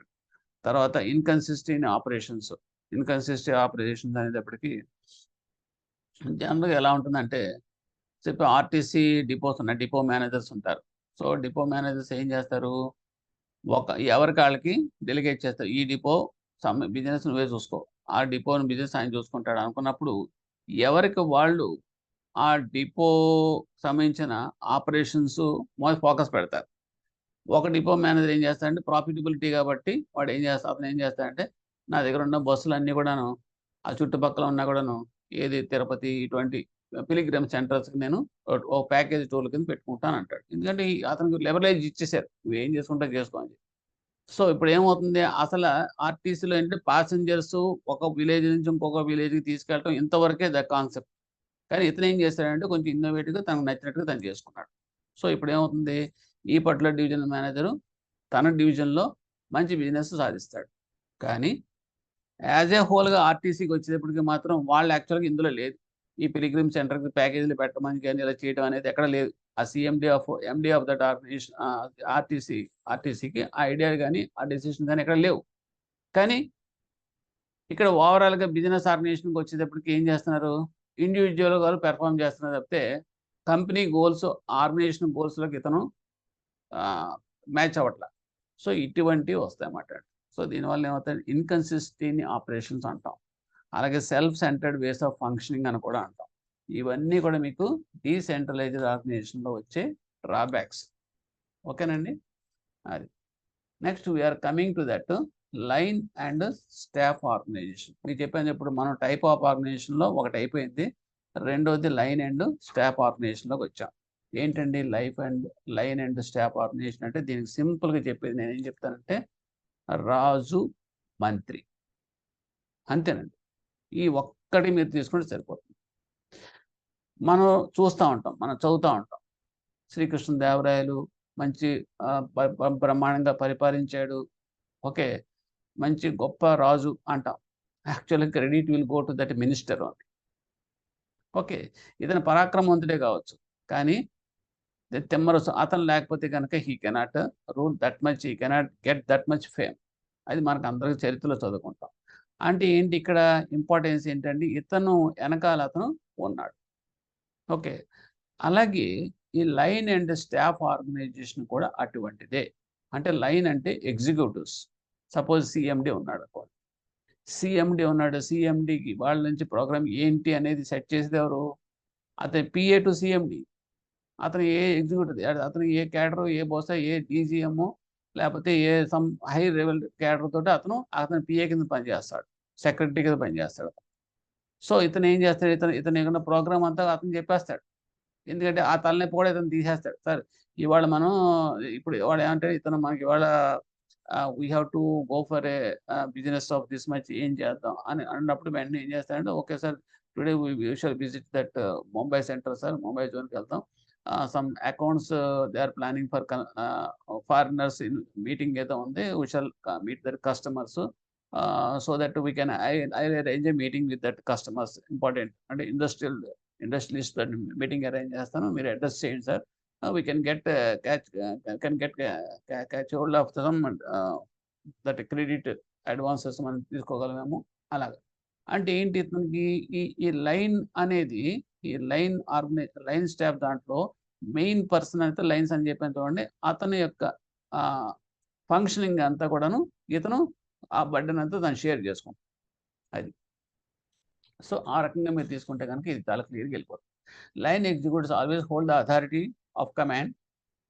తర్వాత ఇన్‌కన్సిస్టెంట్ ఆపరేషన్స్. ఇన్‌కన్సిస్టెంట్ ఆపరేషన్స్ అనేటప్పటికి జనరల్‌గా ఎలా ఉంటుందంటే, చెప్పి ఆర్టీసీ డిపోస్ ఉన్నాయి. డిపో మేనేజర్స్ ఉంటారు. సో డిపో మేనేజర్స్ ఏం చేస్తారు? ఎవరికి ఆళ్ళకి డెలిగేట్ చేస్తారు. ఈ డిపో బిజినెస్ నువ్వే చూసుకో. ఆ డిపోని బిజినెస్ ఆయన చూసుకుంటాడు అనుకున్నప్పుడు, ఎవరికి వాళ్ళు ఆ డిపో సంబంధించిన ఆపరేషన్స్ మీద ఫోకస్ పెడతారు. ఒక డిపో మేనేజర్ ఏం చేస్తాడంటే ప్రాఫిటబిలిటీ కాబట్టి అతను ఏం చేస్తాడంటే, నా దగ్గర ఉన్న బస్సులన్నీ కూడాను ఆ చుట్టుపక్కల ఉన్నా కూడాను ఏది తిరుపతి ఇటువంటి పిల్గ్రిమ్ సెంటర్స్‌కి నేను ఓ ప్యాకేజ్ టూర్‌ల కింద పెట్టుకుంటానంటాడు. ఎందుకంటే అతనికి లిబరలైజ్ ఇచ్చేసారు. నువ్వేం చేసుకుంటావో చేసుకో అని. సో ఇప్పుడేమవుతుంది, ఆర్టీసీలో ఏంటంటే పాసెంజర్స్ ఒక విలేజ్ నుంచి ఇంకొక విలేజ్‌కి తీసుకెళ్ళటం ఇంతవరకే కాన్సెప్ట్. కానీ ఇతనేం చేశాడంటే కొంచెం ఇన్నోవేటివ్‌గా తనకు నచ్చినట్టుగా తను చేసుకున్నాడు. సో ఇప్పుడేమవుతుంది, ఈ పర్టిక్యులర్ డివిజనల్ మేనేజరు తన డివిజన్‌లో మంచి బిజినెస్ సాధిస్తాడు. కానీ యాస్ ఎ హోల్‌గా ఆర్టీసీకి వచ్చేటప్పటికి మాత్రం వాళ్ళు యాక్చువల్‌గా ఇందులో లేదు. ఈ పిల్గ్రిమ్ సెంటర్‌కి ప్యాకేజీలు పెట్టమని గాని ఇలా చేయడం అనేది ఎక్కడ లేదు. ఆ ఎండీ ఆఫ్ దట్ ఆర్గనైజేషన్ ఆర్టీసీకి ఆ ఐడియా గాని, ఆ డెసిషన్ గాని ఎక్కడ లేవు. కానీ ఇక్కడ ఓవరాల్‌గా బిజినెస్ ఆర్గనైజేషన్‌కి వచ్చేటప్పటికి ఏం చేస్తున్నారు? ఇండివిడ్యువల్‌గా వాళ్ళు పెర్ఫార్మ్ చేస్తున్నారు తప్పితే, కంపెనీ గోల్స్, ఆర్గనైజేషన్ గోల్స్‌లోకి ఇతను మ్యాచ్ అవ్వట్ల. సో ఇటువంటివి వస్తాయన్నమాట. సో దీనివల్ల ఏమవుతాయి, ఇన్‌కన్సిస్టెంట్ ఆపరేషన్స్ అంటాం. అలాగే self centred ways of functioning అని కూడా అంటాం. ఇవన్నీ కూడా మీకు డీసెంట్రలైజ్డ్ ఆర్గనైజేషన్‌లో వచ్చే డ్రాబ్యాక్స్. ఓకేనండి. అది. Next we are coming to that line and staff organization. మీకు చెప్పాను ఇప్పుడు మనం టైప్ ఆఫ్ ఆర్గనైజేషన్‌లో ఒకటి అయిపోయింది. రెండోది లైన్ అండ్ స్టాఫ్ ఆర్గనైజేషన్‌లోకి వచ్చాం. ఏంటండి లైన్ అండ్ స్టాఫ్ ఆర్గనైజేషన్ అంటే, దీనికి సింపుల్‌గా చెప్పేది నేనేం చెప్తానంటే, రాజు, మంత్రి అంతేనండి. ఈ ఒక్కటి మీరు తీసుకుంటే సరిపోతుంది. మనం చూస్తా ఉంటాం, మనం చదువుతా ఉంటాం. శ్రీకృష్ణదేవరాయలు మంచి బ్రహ్మాండంగా పరిపాలించాడు. ఓకే. మంచి గొప్ప రాజు అంటాం. యాక్చువల్‌గా credit will go to that minister only. Okay. ఇతను పరాక్రమవంతుడే కావచ్చు. కానీ తిమ్మరసు అతను లేకపోతే గనక హి cannot rule that much, he cannot get that much fame. అది మనకు అందరికి చరిత్రలో చదువుకుంటాం. అంటే ఏంటి ఇక్కడ ఇంపార్టెన్స్ ఏంటంటే, ఇతను ఎనకాల అతను ఉన్నాడు. ఓకే. అలాగే ఈ లైన్ అండ్ స్టాఫ్ ఆర్గనైజేషన్ కూడా అటువంటిదే. అంటే లైన్ అంటే ఎగ్జిక్యూటివ్స్. సపోజ్ సీఎండీ ఉన్నాడనుకోండి. సీఎండీకి వాళ్ళ నుంచి ప్రోగ్రామ్ ఏంటి అనేది సెట్ చేసేది ఎవరు? అతని పీఏ టు సీఎండీ. అతను ఏ ఎగ్జిక్యూటివ్, అతను ఏ క్యాడరు, ఏ బహుశా ఏ డీజీఎమ్మో లేకపోతే హై లెవెల్ క్యాడర్ తోటి అతని పీఏ కింద పనిచేస్తాడు. సెక్రటరీ కింద పనిచేస్తాడు. సో ఇతను ఏం చేస్తాడు, ఇతను ఏమన్నా ప్రోగ్రామ్ అంతా అతను చెప్పేస్తాడు. ఎందుకంటే ఆ తలనొప్పి కూడా ఇతను తీసేస్తాడు. సార్ ఇవాళ మనం ఇప్పుడు ఇవాళ ఏమంటే ఇతను మనకి ఇవాళ we have to go for a business of this much ఏం చేద్దాం అని అన్నప్పుడు వెంటనే ఏం చేస్తాడంటే, okay sir today we shall visit that Mumbai centre sir, Mumbai జోన్‌కి వెళ్తాం. Some accounts they are planning for foreigners in meeting ఏదో ఉంది. We shall meet that customers so that we can I arrange a meeting with that customers important అంటే industrialist meeting arrange చేస్తాను. మీరు address చేయండి sir. We can get catch hold of some that credit advances మనం తీసుకోగలమేమో అలాగా. అంటే ఏంటి ఇతనికి ఈ లైన్ అనేది ఈ లైన్ స్టాఫ్ దాంట్లో మెయిన్ పర్సన్ అయితే లైన్స్ అని చెప్పాను చూడండి. అతని యొక్క ఫంక్షనింగ్ అంతా కూడాను ఇతను ఆ బర్డెన్ అంతా దాన్ని షేర్ చేసుకుంటాం. అది. సో ఆ రకంగా మీరు తీసుకుంటే కనుక ఇది చాలా క్లియర్‌గా వెళ్ళిపోతుంది. Line executives always hold the authority of command,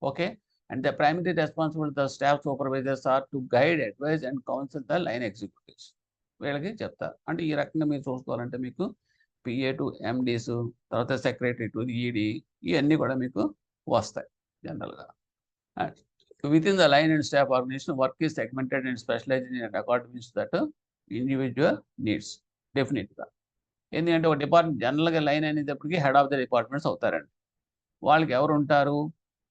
okay, and the primary responsibility of the staff supervisors are to guide, advise and counsel the line executives. వీళ్ళకి చెప్తారు. అంటే ఈ రకంగా మీరు చూసుకోవాలంటే మీకు పిఏ టు ఎండీస్, తర్వాత సెక్రటరీ టు ఈడీ ఇవన్నీ కూడా మీకు వస్తాయి జనరల్‌గా. Within the line and staff organization work is segmented and specialized in according to that individual needs డెఫినిట్‌గా. ఎందుకంటే ఒక డిపార్ట్మెంట్ జనరల్‌గా లైన్ అనేటప్పటికి హెడ్ ఆఫ్ ద డిపార్ట్మెంట్స్ అవుతారండి. వాళ్ళకి ఎవరు ఉంటారు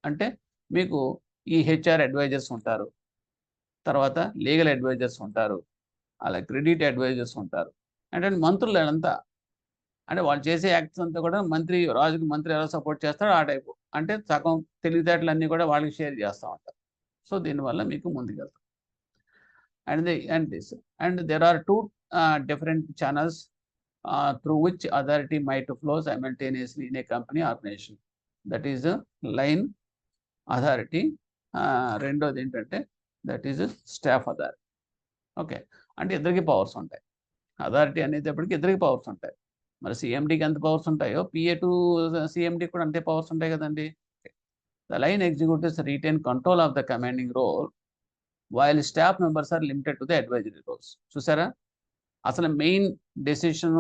అంటే మీకు ఈ హెచ్ఆర్ అడ్వైజర్స్ ఉంటారు. తర్వాత లీగల్ అడ్వైజర్స్ ఉంటారు. అలాగే క్రెడిట్ అడ్వైజర్స్ ఉంటారు. అంటే మంత్రులు వీళ్ళంతా. అంటే వాళ్ళు చేసే యాక్ట్స్ అంతా కూడా రాజుకి మంత్రి ఎలా సపోర్ట్ చేస్తాడో ఆ టైపు. అంటే సగం తెలివితేటలన్నీ కూడా వాళ్ళకి షేర్ చేస్తా ఉంటారు. సో దీనివల్ల మీకు ముందుకెళ్తాం. And there are two different channels through which authority might flow simultaneously in a company organization. That is line authority. రెండోది ఏంటంటే that is staff authority. Okay. అంటే ఇద్దరికి పవర్స్ ఉంటాయి. అథారిటీ అనేటప్పటికి ఇద్దరికి పవర్స్ ఉంటాయి. మరి సీఎండీకి ఎంత పవర్స్ ఉంటాయో పిఏ టు సీఎండీకి కూడా అంతే పవర్స్ ఉంటాయి కదండి. The line executives retain control of the commanding role while staff members are limited to the advisory roles. చూసారా, అసలు మెయిన్ డెసిషన్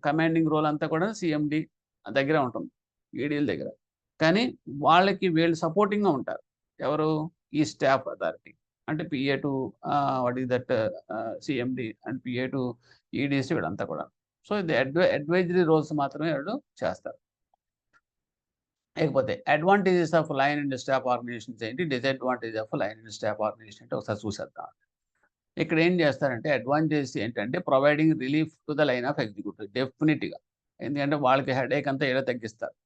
కమాండింగ్ రోల్ అంతా కూడా సీఎండీ దగ్గర ఉంటుంది, ఈడీల దగ్గర. కానీ వాళ్ళకి వీళ్ళు సపోర్టింగ్గా ఉంటారు. ఎవరు? ఈ స్టాఫ్ అథారిటీ అంటే PA to what is that CMD and PA to EDC వీళ్ళంతా కూడా. సో ఇది అడ్వైజరీ రోల్స్ మాత్రమే వీళ్ళు చేస్తారు. లేకపోతే advantages of line and staff organisations ఏంటి, disadvantage of line and staff organisation అంటే ఒకసారి చూసేద్దాం. ఇక్కడ ఏం చేస్తారంటే అడ్వాంటేజెస్ ఏంటంటే providing relief to the line of executive డెఫినెట్గా. ఎందుకంటే వాళ్ళకి హెడేక్ అంతా ఏదో తగ్గిస్తారు.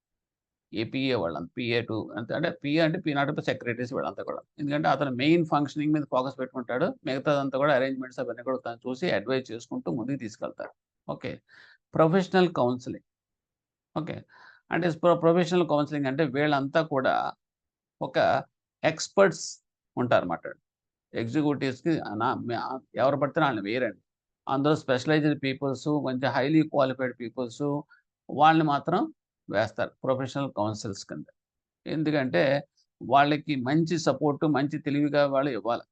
పిఏ వాళ్ళంతా పిఏ టు అంటే పిఏ అంటే పీనాట్ సెక్రటరీస్ వీళ్ళంతా కూడా. ఎందుకంటే అతను మెయిన్ ఫంక్షనింగ్ మీద ఫోకస్ పెట్టుకుంటాడు. మిగతాదంతా కూడా అరేంజ్మెంట్స్ అవన్నీ కూడా తను చూసి అడ్వైజ్ చేసుకుంటూ ముందుకు తీసుకెళ్తారు. ఓకే. Professional counselling. ఓకే. అంటే ప్రొఫెషనల్ కౌన్సిలింగ్ అంటే వీళ్ళంతా కూడా ఒక ఎక్స్పర్ట్స్ ఉంటారన్నమాట. ఎగ్జిక్యూటివ్స్‌కి ఎవరు పడితే వాళ్ళని వేయరండి. అందులో స్పెషలైజ్డ్ పీపుల్స్, కొంచెం హైలీ క్వాలిఫైడ్ పీపుల్స్ వాళ్ళని మాత్రం వేస్తారు ప్రొఫెషనల్ కౌన్సిల్స్ కింద. ఎందుకంటే వాళ్ళకి మంచి సపోర్టు, మంచి తెలివిగా వాళ్ళు ఇవ్వాలి.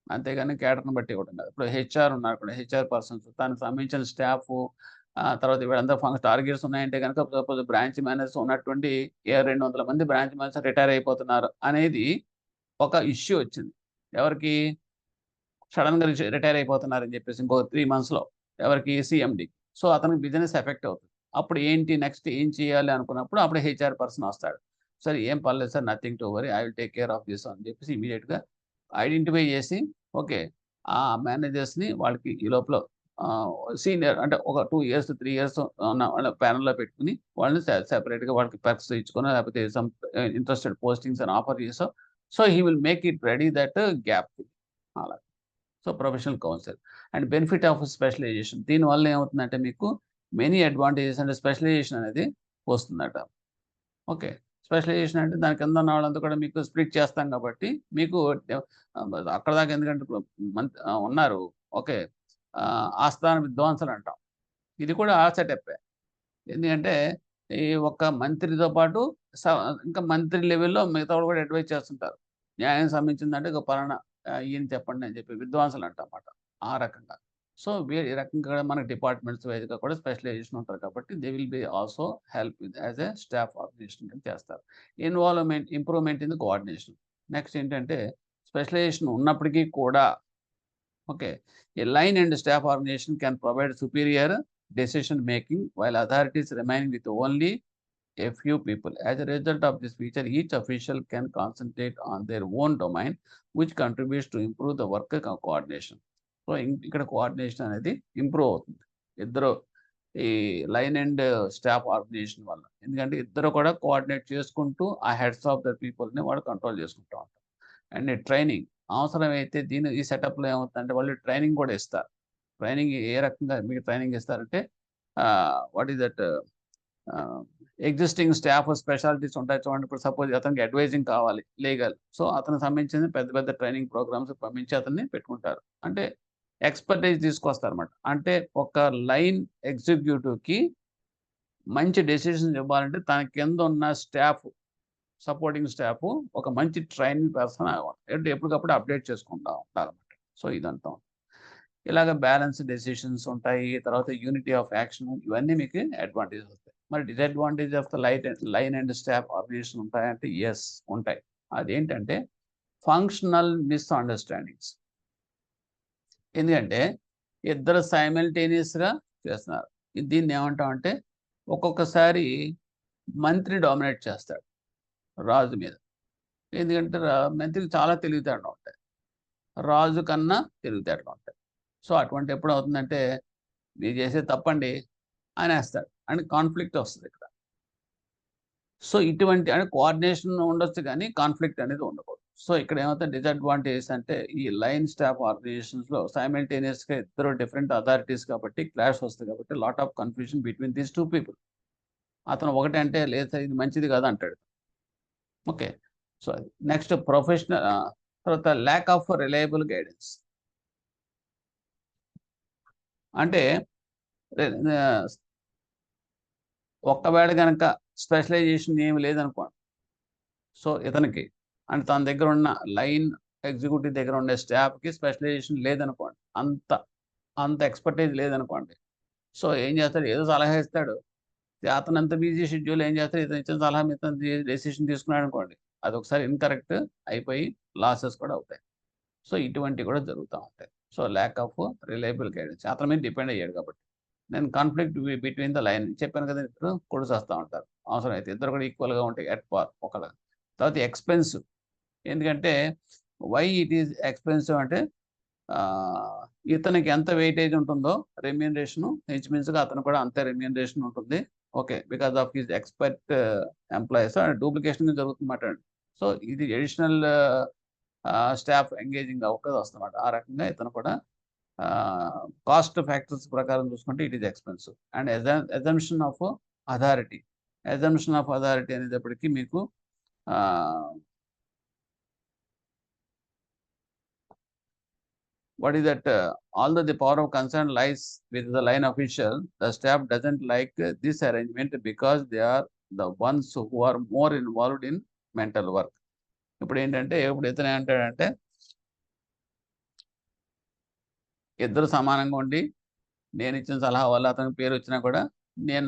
అంతేగాని కేడర్‌ని బట్టి ఇవ్వడం కాదు. ఇప్పుడు హెచ్ఆర్ ఉన్నారు కూడా, హెచ్ఆర్ పర్సన్స్ దానికి సంబంధించిన స్టాఫు తర్వాత వీళ్ళందరూ టార్గెట్స్ ఉన్నాయంటే గనుక సపోజ్ బ్రాంచ్ మేనేజర్స్ ఉన్నటువంటి 200 మంది బ్రాంచ్ మేనేజర్స్ రిటైర్ అయిపోతున్నారు అనేది ఒక ఇష్యూ వచ్చింది. ఎవరికి? సడెన్‌గా రిటైర్ అయిపోతున్నారని చెప్పేసి ఇంకో 3 మంత్స్‌లో. ఎవరికి? సీఎండీకి. సో అతనికి బిజినెస్ ఎఫెక్ట్ అవుతుంది. అప్పుడు ఏంటి నెక్స్ట్ ఏం చేయాలి అనుకున్నప్పుడు అప్పుడు హెచ్ఆర్ పర్సన్ వస్తాడు. సార్ ఏం పర్లేదు sir, nothing to worry, I will take care of this అని చెప్పేసి ఇమ్మీడియేట్‌గా ఐడెంటిఫై చేసి ఓకే. ఆ మేనేజర్స్‌ని వాళ్ళకి ఈ లోపల సీనియర్ అంటే ఒక 2 ఇయర్స్, 3 ఇయర్స్ ఉన్న వాళ్ళ ప్యానెల్‌లో పెట్టుకొని వాళ్ళని సెపరేట్‌గా వాళ్ళకి పెర్క్స్ ఇచ్చుకొనో లేకపోతే సమ్ ఇంట్రెస్టెడ్ పోస్టింగ్స్ అని ఆఫర్ చేసో so he will make it ready that gap అలా. So professional council and benefit of specialisation. దీనివల్ల ఏమవుతుందంటే మీకు మెనీ అడ్వాంటేజెస్ అంటే స్పెషలైజేషన్ అనేది వస్తుందట. ఓకే. స్పెషలైజేషన్ అంటే దాని కింద ఉన్న వాళ్ళంతా కూడా మీకు స్ప్లిట్ చేస్తాం కాబట్టి మీకు అక్కడ దాకా ఎందుకంటే ఉన్నారు. ఓకే. ఆస్థాన విద్వాంసులు అంటాం. ఇది కూడా ఆ సెటప్పే. ఎందుకంటే ఈ ఒక్క మంత్రితో పాటు ఇంకా మంత్రి లెవెల్‌లో మిగతా వాళ్ళు కూడా అడ్వైజ్ చేస్తుంటారు. న్యాయం సంబంధించిందంటే పలానా ఈయన చెప్పండి అని చెప్పి విద్వాంసులు అంటామాట. ఆ రకంగా. సో ఈ రకంగా మనకి డిపార్ట్మెంట్స్ వైజ్గా కూడా స్పెషలైజేషన్ ఉంటారు కాబట్టి they will be also help with as a staff organisation చేస్తారు. Improvement in the coordination. Next ఏంటంటే స్పెషలైజేషన్ ఉన్నప్పటికీ కూడా okay, a line and staff organization can provide superior decision making while authorities remaining with only a few people. As a result of this feature, each official can concentrate on their own domain, which contributes to improve the work coordination. So ఇక్కడ coordination అనేది improve అవుతుంది ఇద్దరు ఈ line and staff organisation వల్ల. ఎందుకంటే ఇద్దరు కూడా coordinate చేసుకుంటూ ఆ హెడ్స్ ఆఫ్ ద పీపుల్ని వాడు కంట్రోల్ చేసుకుంటూ ఉంటారు. అండ్ ట్రైనింగ్ అవసరమైతే ఈ సెటప్లో ఏమవుతుందంటే వాళ్ళు ట్రైనింగ్ కూడా ఇస్తారు. ట్రైనింగ్ ఏ రకంగా మీకు ట్రైనింగ్ ఇస్తారంటే what is that existing staff specialities ఉంటాయి చూడండి. ఇప్పుడు సపోజ్ అతనికి అడ్వైజింగ్ కావాలి లీగల్, సో అతనికి సంబంధించిన పెద్ద పెద్ద ట్రైనింగ్ ప్రోగ్రామ్స్ పంపించి అతన్ని పెట్టుకుంటారు. అంటే ఎక్స్పర్టైజ్ తీసుకొస్తారన్నమాట. అంటే ఒక లైన్ ఎగ్జిక్యూటివ్కి మంచి డెసిషన్స్ ఇవ్వాలంటే తన కింద ఉన్న స్టాఫ్ సపోర్టింగ్ స్టాఫ్ ఒక మంచి ట్రైనింగ్ పర్సన్ అంటే ఎప్పటికప్పుడు అప్డేట్ చేసుకుంటూ ఉంటారన్నమాట. సో ఇదంతా ఇలాగ బ్యాలెన్స్ డెసిషన్స్ ఉంటాయి. తర్వాత యూనిటీ ఆఫ్ యాక్షన్, ఇవన్నీ మీకు అడ్వాంటేజ్ వస్తాయి. మరి disadvantage of the line and staff organisation ఉంటాయంటే ఎస్ ఉంటాయి. అదేంటంటే ఫంక్షనల్ మిస్అండర్స్టాండింగ్స్. ఎందుకంటే ఇద్దరు సైమల్టేనియస్గా చేస్తున్నారు. దీన్ని ఏమంటామంటే ఒక్కొక్కసారి మంత్రి డామినేట్ చేస్తాడు రాజు మీద. ఎందుకంటే మంత్రికి చాలా తెలివితేటలు ఉంటాయి, రాజు కన్నా తెలివితేటలు ఉంటాయి. సో అటువంటి ఎప్పుడు అవుతుందంటే మీరు చేసే తప్పండి అనేస్తాడు అండ్ కాన్ఫ్లిక్ట్ వస్తుంది ఇక్కడ. సో ఇటువంటి అంటే కోఆర్డినేషన్ ఉండొచ్చు కానీ కాన్ఫ్లిక్ట్ అనేది ఉండకూడదు. సో ఇక్కడ ఏమవుతుంది డిసడ్వాంటేజెస్ అంటే ఈ లైన్ స్టాఫ్ ఆర్గనైజేషన్స్లో సైమల్టేనియస్గా ఇద్దరు డిఫరెంట్ అథారిటీస్ కాబట్టి క్లాష్ వస్తుంది కాబట్టి lot of confusion between these two people. అతను ఒకటి అంటే లేదు సార్ ఇది మంచిది కాదు అంటాడు. ఓకే, సో అది నెక్స్ట్ ప్రొఫెషనల్. తర్వాత ల్యాక్ ఆఫ్ రిలయబుల్ గైడెన్స్. అంటే ఒక్కవేళ కనుక స్పెషలైజేషన్ ఏమి లేదనుకోండి, సో ఇతనికి అంటే తన దగ్గర ఉన్న లైన్ ఎగ్జిక్యూటివ్ దగ్గర ఉండే స్టాఫ్కి స్పెషలైజేషన్ లేదనుకోండి, అంత ఎక్స్పర్టైజ్ లేదనుకోండి, సో ఏం చేస్తాడు, ఏదో సలహా ఇస్తాడు. అతను అంత బిజీ షెడ్యూల్ ఏం చేస్తాడు, ఇతను ఇచ్చిన సలహా మీద డెసిషన్ తీసుకున్నాడు అనుకోండి, అది ఒకసారి ఇన్కరెక్ట్ అయిపోయి లాసెస్ కూడా అవుతాయి. సో ఇటువంటివి కూడా జరుగుతూ ఉంటాయి. So lack of reliable guidance, అతని మీద డిపెండ్ అయ్యాడు కాబట్టి. నేను కాన్ఫ్లిక్ట్ బిట్వీన్ ద లైన్ చెప్పాను కదా, ఇద్దరు కొడుసేస్తూ ఉంటారు. అవసరం అయితే ఇద్దరు కూడా ఈక్వల్గా ఉంటాయి ఎట్ పార్ ఒకలా. తర్వాత ఎక్స్పెన్సివ్. ఎందుకంటే వై ఇట్ ఈజ్ ఎక్స్పెన్సివ్ అంటే ఇతనికి ఎంత వెయిటేజ్ ఉంటుందో రెమ్యూనరేషన్ ఇంచుమించుగా అతను కూడా అంతే రెమ్యూనరేషన్ ఉంటుంది. Okay, because of his expert employees duplication జరుగుతుందన్నమాట. సో ఇది అడిషనల్ స్టాఫ్ ఎంగేజింగ్ అవకాశం వస్తుందన్నమాట. ఆ రకంగా ఇతను కూడా కాస్ట్ ఫ్యాక్టర్స్ ప్రకారం చూసుకుంటే it is expensive. And assumption of authority. Assumption of authority అనేటప్పటికీ మీకు what is that? Although the power of concern lies with the line official, the staff doesn't like this arrangement because they are the ones who are more involved in mental work. ఇప్పుడు ఏంటంటే ఇప్పుడు ఇతను ఏంటంటే ఇద్దరు సమానంగా ఉండి నేను ఇచ్చిన సలహా వల్ల అతనికి పేరు వచ్చినా కూడా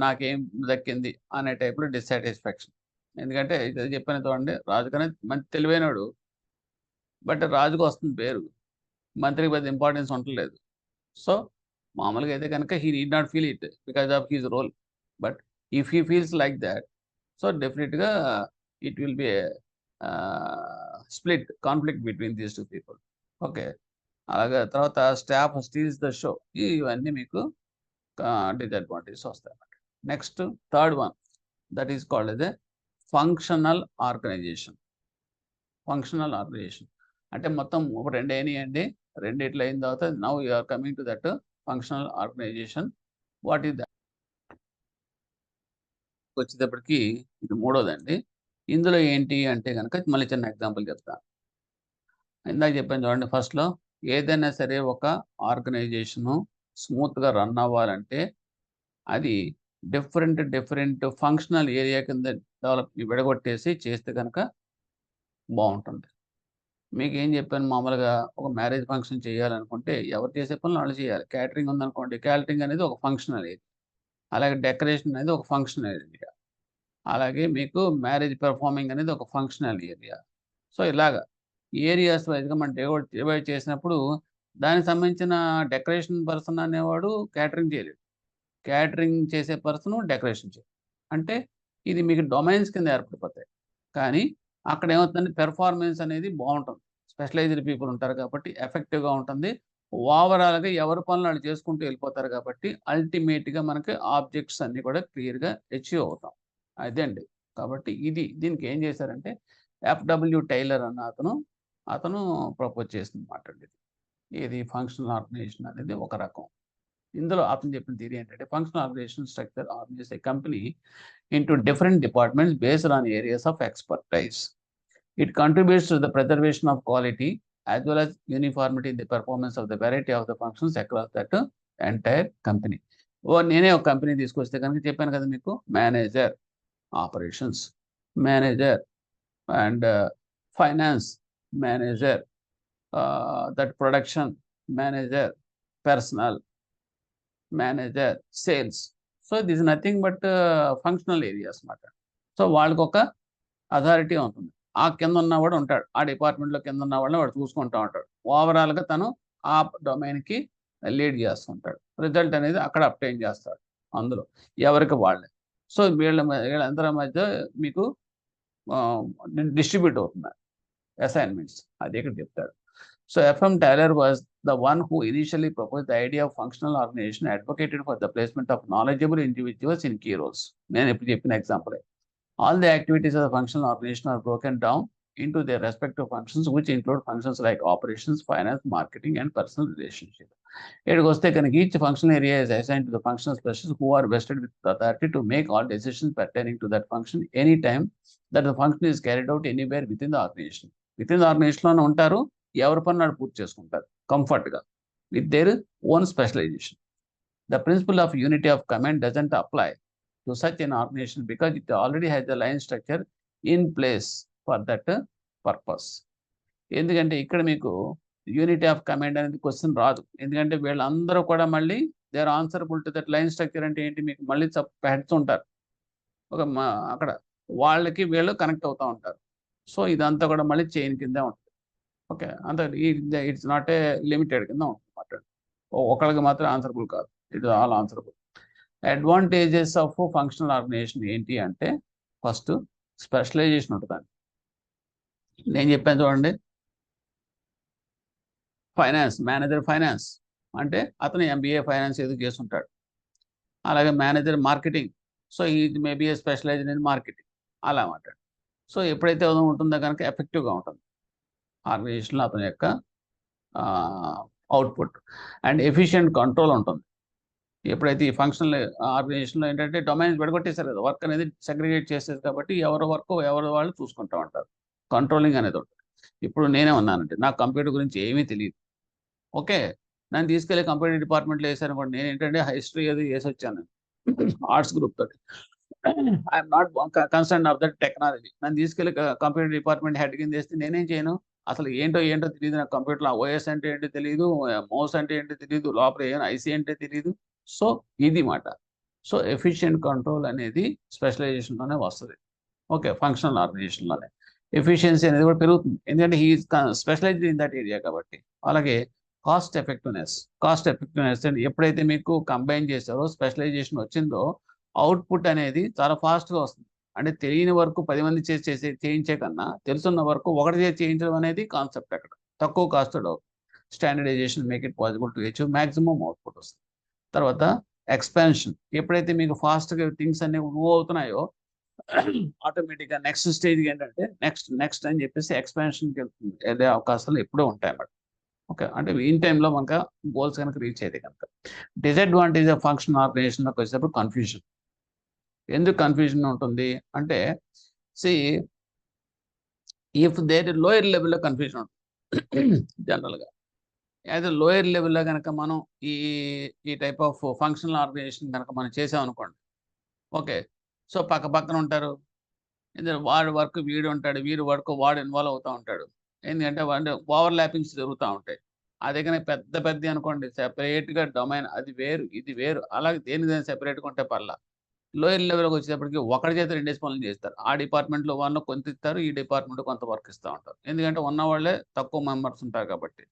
నాకేం దక్కింది అనే టైప్లో డిస్సాటిస్ఫాక్షన్. ఎందుకంటే ఇది చెప్పిన చూడండి, రాజు కన్నా మంచి తెలివైనడు, బట్ రాజుకు వస్తుంది పేరు, మంత్రికి పెద్ద ఇంపార్టెన్స్ ఉండలేదు. సో మామూలుగా అయితే కనుక he need not feel it because of his role. But if he feels like that, so డెఫినెట్గా it will be split conflict between these two people. Okay, అలాగే తర్వాత స్టాఫ్ స్టీల్స్ ద షో. ఇవన్నీ మీకు disadvantages వస్తాయి అన్నమాట. Next third one, that is called as a functional organization. Functional organization అంటే మొత్తం ఒక రెండు అయినాయండి, రెండిట్లు అయిన తర్వాత now you are coming to that functional organization. What is that వచ్చేటప్పటికి ఇది మూడోదండి. ఇందులో ఏంటి అంటే కనుక మళ్ళీ చిన్న ఎగ్జాంపుల్ చెప్తాను. ఇందాక చెప్పాను చూడండి, ఫస్ట్లో ఏదైనా సరే ఒక ఆర్గనైజేషను స్మూత్గా రన్ అవ్వాలంటే అది డిఫరెంట్ ఫంక్షనల్ ఏరియా కింద విడగొట్టేసి చేస్తే కనుక బాగుంటుంది. మీకు ఏం చెప్పాను మామూలుగా ఒక మ్యారేజ్ ఫంక్షన్ చేయాలనుకుంటే ఎవరు చేసే పనులు వాళ్ళు చేయాలి. క్యాటరింగ్ ఉందనుకోండి, క్యాటరింగ్ అనేది ఒక ఫంక్షనల్ ఏరియా. అలాగే డెకరేషన్ అనేది ఒక ఫంక్షనల్ ఏరియా. అలాగే మీకు మ్యారేజ్ పెర్ఫార్మింగ్ అనేది ఒక ఫంక్షనల్ ఏరియా. సో, ఇలాగ ఏరియాస్ వైస్‌గా మనం డివైడ్ చేసినప్పుడు దానికి సంబంధించిన డెకరేషన్ పర్సన్ అనేవాడు క్యాటరింగ్ చేయలేడు. క్యాటరింగ్ చేసే పర్సను డెకరేషన్ చేయడు. అంటే ఇది మీకు డొమైన్స్ కింద ఏర్పడిపోతాయి. కానీ అక్కడ ఏమవుతుందంటే పెర్ఫార్మెన్స్ అనేది బావుంటుంది. స్పెషలైజ్డ్ పీపుల్ ఉంటారు కాబట్టి ఎఫెక్టివ్‌గా ఉంటుంది. ఓవరాల్‌గా ఎవరి పనులు ఆళ్ళు చేసుకుంటూ వెళ్ళిపోతారు కాబట్టి అల్టిమేట్‌గా మనకి ఆబ్జెక్ట్స్ అన్నీ కూడా క్లియర్‌గా అచీవ్ అవుతాం. అదండి. కాబట్టి దీనికి ఏం చేశారంటే ఎఫ్‌డబ్ల్యూ టైలర్ అన్న అతను ప్రపోజ్ చేసిందన్నమాట అండి. ఇది ఫంక్షనల్ ఆర్గనైజేషన్ అనేది ఒక రకం. ఇందులో అతను చెప్పిన థియరీ ఏంటంటే functional organization structure organize a company into different departments based on areas of expertise. It contributes to the preservation of quality as well as uniformity in the performance of the variety of the functions across that entire company. నేనే ఒక company తీసుకొస్తే కనుక చెప్పాను కదా మీకు manager, operations manager and finance manager, that production manager, personal manager, sales. So this nothing but functional areas మాట. So వాళ్ళకొక authority ఉంటుంది. ఆ కింద ఉన్నవాడు ఉంటాడు. ఆ డిపార్ట్మెంట్‌లో కింద ఉన్నవాడిని వాడు చూసుకుంటా ఉంటాడు. ఓవరాల్‌గా తను ఆ డొమైన్‌కి లీడ్ చేస్తుంటాడు. రిజల్ట్ అనేది అక్కడ అబ్టైన్ చేస్తాడు అందులో. ఎవరికి వాళ్ళే. సో వీళ్ళందరి మధ్య మీకు ఆహ్, డిస్ట్రిబ్యూట్ అవుతుంది అసైన్‌మెంట్స్. అది ఇక్కడ చెప్తాడు. So FM Taylor was the one who initially proposed the idea of functional organization, advocated for the placement of knowledgeable individuals in key roles. నేను ఇప్పుడు చెప్పిన ఎగ్జాంపులే. All the activities of the functional organization are broken down into their respective functions, which include functions like operations, finance, marketing, and personal relationship. ఇక్కడికొస్తే కనుక each functional area is assigned to the functional specialists who are vested with the authority to make all decisions pertaining to that function anytime that the function is carried out anywhere within the organization. Within the organization లోనే ఉంటారు. ఎవరి పని వాళ్ళు పూర్తి చేసుకుంటారు కంఫర్ట్‌గా with their own specialization. The principle of unity of command doesn't apply to such an organization because it already has the line structure in place for that purpose. ఎందుకంటే ఇక్కడ మీకు యూనిటీ ఆఫ్ కమాండ్ అనేది question రాదు. ఎందుకంటే వీళ్ళందరూ కూడా మళ్ళీ they are answerable to that line structure అంటే ఏంటి మీకు మళ్ళీ హెడ్స్ ఉంటారు. ఒక అక్కడ వాళ్ళకి వీళ్ళు కనెక్ట్ అవుతా ఉంటారు. సో ఇదంతా కూడా మళ్ళీ చైన్ కిందే ఉంటుంది. ఓకే. అంతే ఇట్స్ నాట్ ఏ లిమిటెడ్ కింద ఉంటుందన్నమాట. ఒకళ్ళకి మాత్రం ఆన్సరబుల్ కాదు. It is all answerable. Advantages of functional organization ఏంటి అంటే ఫస్ట్ స్పెషలైజేషన్ ఉంటుందండి. నేను చెప్పాను చూడండి. ఫైనాన్స్ మేనేజర్ ఫైనాన్స్ అంటే అతను ఎంబీఏ ఫైనాన్స్ ఏదో చేస్తుంటాడు. అలాగే మేనేజర్ మార్కెటింగ్. సో ఇది మేబీ స్పెషలైజ్డ్ ఇన్ మార్కెటింగ్ అలా మాట. సో ఎప్పుడైతే ఉంటుందో కనుక ఎఫెక్టివ్‌గా ఉంటుంది ఆర్గనైజేషన్‌లో అతని యొక్క అవుట్‌పుట్ అండ్ ఎఫిషియెంట్ కంట్రోల్ ఉంటుంది. ఎప్పుడైతే ఈ ఫంక్షనల్ ఆర్గనైజేషన్‌లో ఏంటంటే డొమైన్స్ విడగొట్టేసారు కదా! వర్క్ అనేది సెగ్రిగేట్ చేసేది కాబట్టి ఎవరి వర్క్ ఎవరి వాళ్ళు చూసుకుంటా ఉంటారు. కంట్రోలింగ్ అనేది ఉంటుంది. ఇప్పుడు నేనే ఉన్నానండి. నాకు కంప్యూటర్ గురించి ఏమీ తెలీదు. ఓకే. నన్ను తీసుకెళ్ళి కంప్యూటర్ డిపార్ట్మెంట్‌లో ఏసారనుకోండి. నేనేంటంటే హిస్టరీ అది ఏసొచ్చాను. ఆర్ట్స్ గ్రూప్ తోటి. I am not concerned of that technology. నన్ను తీసుకెళ్ళి కంప్యూటర్ డిపార్ట్మెంట్ హెడ్ కింద ఏస్తే నేనేం చేయను? అసలు ఏంటో తెలీదు నాకు కంప్యూటర్‌లో ఓఎస్ అంటే ఏంటో తెలీదు. మౌస్ అంటే ఏంటో తెలీదు. లోపల ఐసీ అంటే తెలీదు. సో ఇది మాట. సో ఎఫిషియెంట్ కంట్రోల్ అనేది స్పెషలైజేషన్‌లోనే వస్తది. ఓకే. ఫంక్షనల్ ఆర్గనైజేషన్‌లోనే. ఎఫిషియన్సీ అనేది కూడా పెరుగుతుంది. ఎందుకంటే he is specialized in that area కాబట్టి. అలాగే కాస్ట్ ఎఫెక్టివ్‌నెస్ అండ్ ఎప్పుడైతే మీకు కంబైన్ చేసారో స్పెషలైజేషన్ వచ్చిందో అవుట్‌పుట్ అనేది చాలా ఫాస్ట్‌గా వస్తుంది. అంటే తెలియని వర్క్ 10 మంది చేయించే కన్నా తెలుసున్న వర్క్ ఒకటి చేసి చేయించడం అనేది కాన్సెప్ట్ అక్కడ. తక్కువ కాస్ట్‌లో standardization make it possible to achieve maximum output వస్తుంది. తర్వాత ఎక్స్‌పాన్షన్ ఎప్పుడైతే మీకు ఫాస్ట్‌గా థింగ్స్ అన్నీ మూవ్ అవుతున్నాయో ఆటోమేటిక్‌గా నెక్స్ట్ స్టేజ్‌కి ఏంటంటే నెక్స్ట్ అని చెప్పేసి ఎక్స్‌పాన్షన్‌కి వెళ్ళే అవకాశాలు ఎప్పుడూ ఉంటాయన్నమాట. ఓకే. అంటే ఇన్ టైమ్‌లో మనకు గోల్స్ గనుక రీచ్ అయితే గనుక. డిసడ్వాంటేజ్ ఆఫ్ ఫంక్షనల్ ఆర్గనైజేషన్‌లోకి వచ్చేటప్పుడు కన్‌ఫ్యూజన్. ఎందుకు కన్‌ఫ్యూజన్ ఉంటుంది అంటే సీ ఇఫ్ దేర్ లోయర్ లెవెల్‌లో కన్‌ఫ్యూజన్ ఉంటుంది జనరల్‌గా. యాస్ ఎ లోయర్ లెవెల్‌లో గనక మనం ఈ ఈ టైప్ ఆఫ్ ఫంక్షనల్ ఆర్గనైజేషన్ గనక మనం చేసామనుకోండి. ఓకే. సో పక్కన ఉంటారు. వాడి వర్క్ వీడు ఉంటాడు. వీడి వర్క్ వాడు ఇన్వాల్వ్ అవుతా ఉంటాడు. ఎందుకంటే ఓవర్ ల్యాపింగ్స్ జరుగుతూ ఉంటాయి. అదే కానీ పెద్ద పెద్ద అనుకోండి సెపరేట్‌గా డొమైన్ అది వేరు, ఇది వేరు. అలాగే దేనికి దానికి సెపరేట్‌గా ఉంటే పర్లా. లోయర్ లెవెల్‌కి వచ్చేటప్పటికి ఒకడి చేత రెండేసి పనులు చేస్తారు. ఆ డిపార్ట్మెంట్‌లో వాళ్ళు కొంత ఇస్తారు. ఈ డిపార్ట్మెంట్‌లో కొంత వర్క్ ఇస్తా ఉంటారు. ఎందుకంటే ఉన్నవాళ్ళే తక్కువ మెంబర్స్ ఉంటారు కాబట్టి.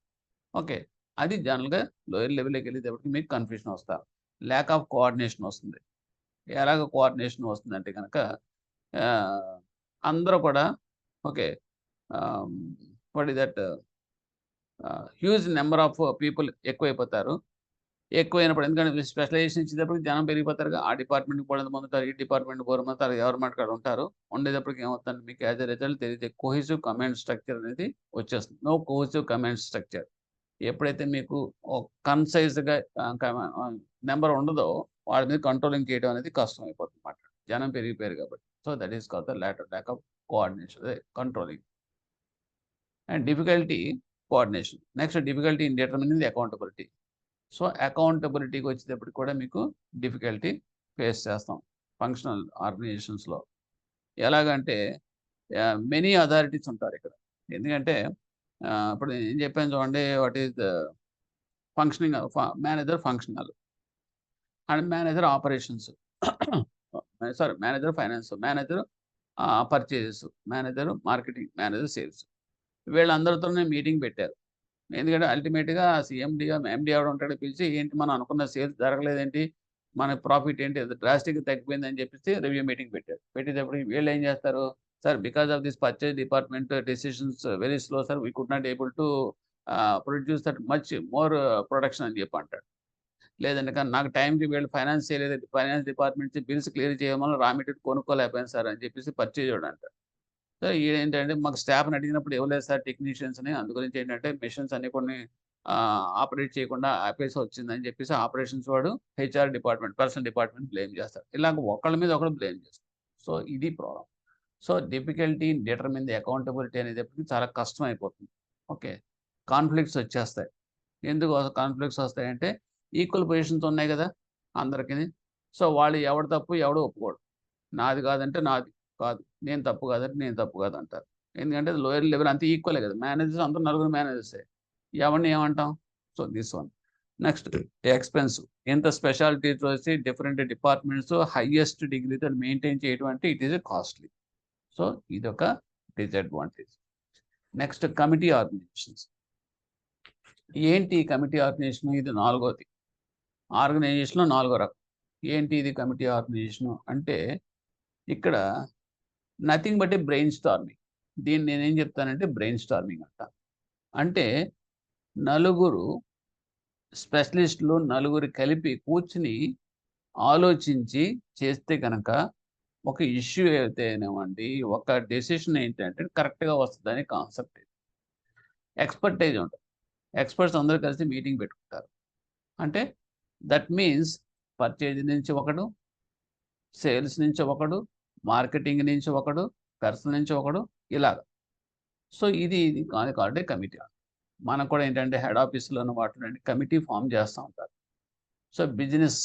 ఓకే. అది జనరల్‌గా లోయర్ లెవెల్‌లోకి వెళ్ళేటప్పటికి మీకు కన్ఫ్యూషన్ వస్తారు. ల్యాక్ ఆఫ్ కోఆర్డినేషన్ వస్తుంది. ఎలాగ కోఆర్డినేషన్ వస్తుందంటే గనక ఆహ్, అందరూ కూడా okay. Ah, what is that huge number of people ఎక్కువైపోతారు. ఎక్కువైనప్పుడు ఎందుకంటే స్పెషలైజేషన్ ఇచ్చేటప్పటికి జనం పెరిగిపోతారుగా. ఆ డిపార్ట్మెంట్‌కి బోలెడంతమంది ఉంటారు. ఈ డిపార్ట్మెంట్‌కి బోలెడంమంది ఎవరి మటుకు ఆడ ఉంటారు. ఉండేటప్పటికి ఏమవుతుందంటే మీకు యాస్ ఎ రిజల్ట్ తెలియదు కోహెసివ్ కమాండ్ స్ట్రక్చర్ అనేది వచ్చేస్తుంది. No cohesive command structure. ఎప్పుడైతే మీకు కన్‌సైజ్‌గా నంబర్ ఉండదో వాడి మీద కంట్రోలింగ్ చేయడం అనేది కష్టమైపోతుందన్నమాట. జనం పెరిగిపోయారు కాబట్టి. So, that is called the lack of coordination అదే controlling. And difficulty coordination. Next difficulty in determining the accountability. So, అకౌంటబిలిటీకి వచ్చేటప్పటికి కూడా మీకు డిఫికల్టీ ఫేస్ చేస్తాం ఫంక్షనల్ ఆర్గనైజేషన్స్‌లో. ఎలాగంటే మెనీ అథారిటీస్ ఉంటారిక్కడ. ఎందుకంటే ఇప్పుడు నేను చెప్పాను చూడండి what is the functioning manager functional and manager operations. Sorry manager finance, manager purchases, manager marketing, manager sales. వీళ్ళందరితోనే మీటింగ్ పెట్టారు. ఎందుకంటే అల్టిమేట్‌గా ఎండీ ఎవడో ఉంటాడో పిలిచి ఏంటి మనం అనుకున్న సేల్స్ జరగలేదేంటి? మన ప్రాఫిట్ ఏంటి? అది డ్రాస్టిక్‌గా తగ్గిపోయిందని చెప్పేసి రివ్యూ మీటింగ్ పెట్టారు. పెట్టేటప్పటికి వీళ్ళేం చేస్తారు? Sir because of this purchase department decisions very slow sir. We could not able to produce that much more production అని చెప్పి అంటాడు. లేదండి కానీ నాకు టైంకి వీళ్ళు ఫైనాన్స్ చేయలేదు. ఫైనాన్స్ డిపార్ట్మెంట్ నుంచి బిల్స్ క్లియర్ చేయమని రా మెటీరియల్ కొనుక్కోలేకపోయాను సార్ అని చెప్పేసి పర్చేజోడు అంటాడు. సో, ఈడేంటంటే మాకు స్టాఫ్‌ని అడిగినప్పుడు ఇవ్వలేదు సార్ టెక్నీషియన్స్‌ని. అందు గురించి ఏంటంటే మెషిన్స్ అన్నీ కొన్ని ఆపరేట్ చేయకుండా ఆపేసి వచ్చిందని చెప్పేసి ఆపరేషన్స్ వాడు HR department, personal department blame చేస్తాడు. ఇలాగ ఒకళ్ళ మీద ఒకళ్ళు బ్లేమ్ చేస్తారు. సో, ఇది problem. So, difficulty in determine the accountability అనేటప్పటికి చాలా కష్టం అయిపోతుంది. ఓకే. కాన్‌ఫ్లిక్ట్స్ వచ్చేస్తాయి. ఎందుకు కాన్‌ఫ్లిక్ట్స్ వస్తాయంటే ఈక్వల్ పొజిషన్స్ ఉన్నాయి గదా! అందరికిని. సో, వాళ్ళు ఎవడి తప్పు ఎవడు ఒప్పుకోడు. నాది కాదంటే నాది కాదు. నేను తప్పు కాదంటే నేను తప్పు కాదంటారు. ఎందుకంటే లోయర్ లెవెల్ అంతా ఈక్వలే కదా! మేనేజర్స్ అందరూ నలుగురు మేనేజర్సే. ఎవరిని ఏమంటాం? So, this one. Next expensive. ఇంత స్పెషాలిటీస్ వచ్చి డిఫరెంట్ డిపార్ట్మెంట్స్ హైయెస్ట్ డిగ్రీతో మెయింటైన్ చేయడం అంటే ఇట్ ఈస్ కాస్ట్‌లీ. సో, ఇదొక డిసడ్వాంటేజ్. Next committee organizations. ఏంటి కమిటీ ఆర్గనైజేషన్? ఇది నాలుగోది. ఆర్గనైజేషన్‌లో నాలుగో రకం. ఏంటి ఇది కమిటీ ఆర్గనైజేషన్ అంటే ఇక్కడ nothing but A brain storming. దీన్ని నేనేం చెప్తానంటే బ్రెయిన్ స్టార్మింగ్ అంట. అంటే నలుగురు స్పెషలిస్ట్‌లు నలుగురు కలిపి కూర్చొని ఆలోచించి చేస్తే గనక ఒక ఇష్యూ అయితేనేమండి, ఒక డెసిషన్ ఏంటంటే కరెక్ట్‌గా వస్తదని కాన్సెప్ట్ ఇది. ఎక్స్‌పర్టైజ్ ఉంటది. ఎక్స్‌పర్ట్స్ అందరూ కలిసి మీటింగ్ పెట్టుకుంటారు. అంటే దట్ మీన్స్ పర్చేజ్ నుంచి ఒకడు, సేల్స్ నుంచి ఒకడు, మార్కెటింగ్ నుంచి ఒకడు, పర్సనల్ నుంచి ఒకడు ఇలాగ. సో, ఇది కాల్డ్ ఏ కమిటీ. మనకు కూడా ఏంటంటే హెడ్ ఆఫీస్‌లోను వాటిలోని కమిటీ ఫార్మ్ చేస్తా ఉంటారు. సో, బిజినెస్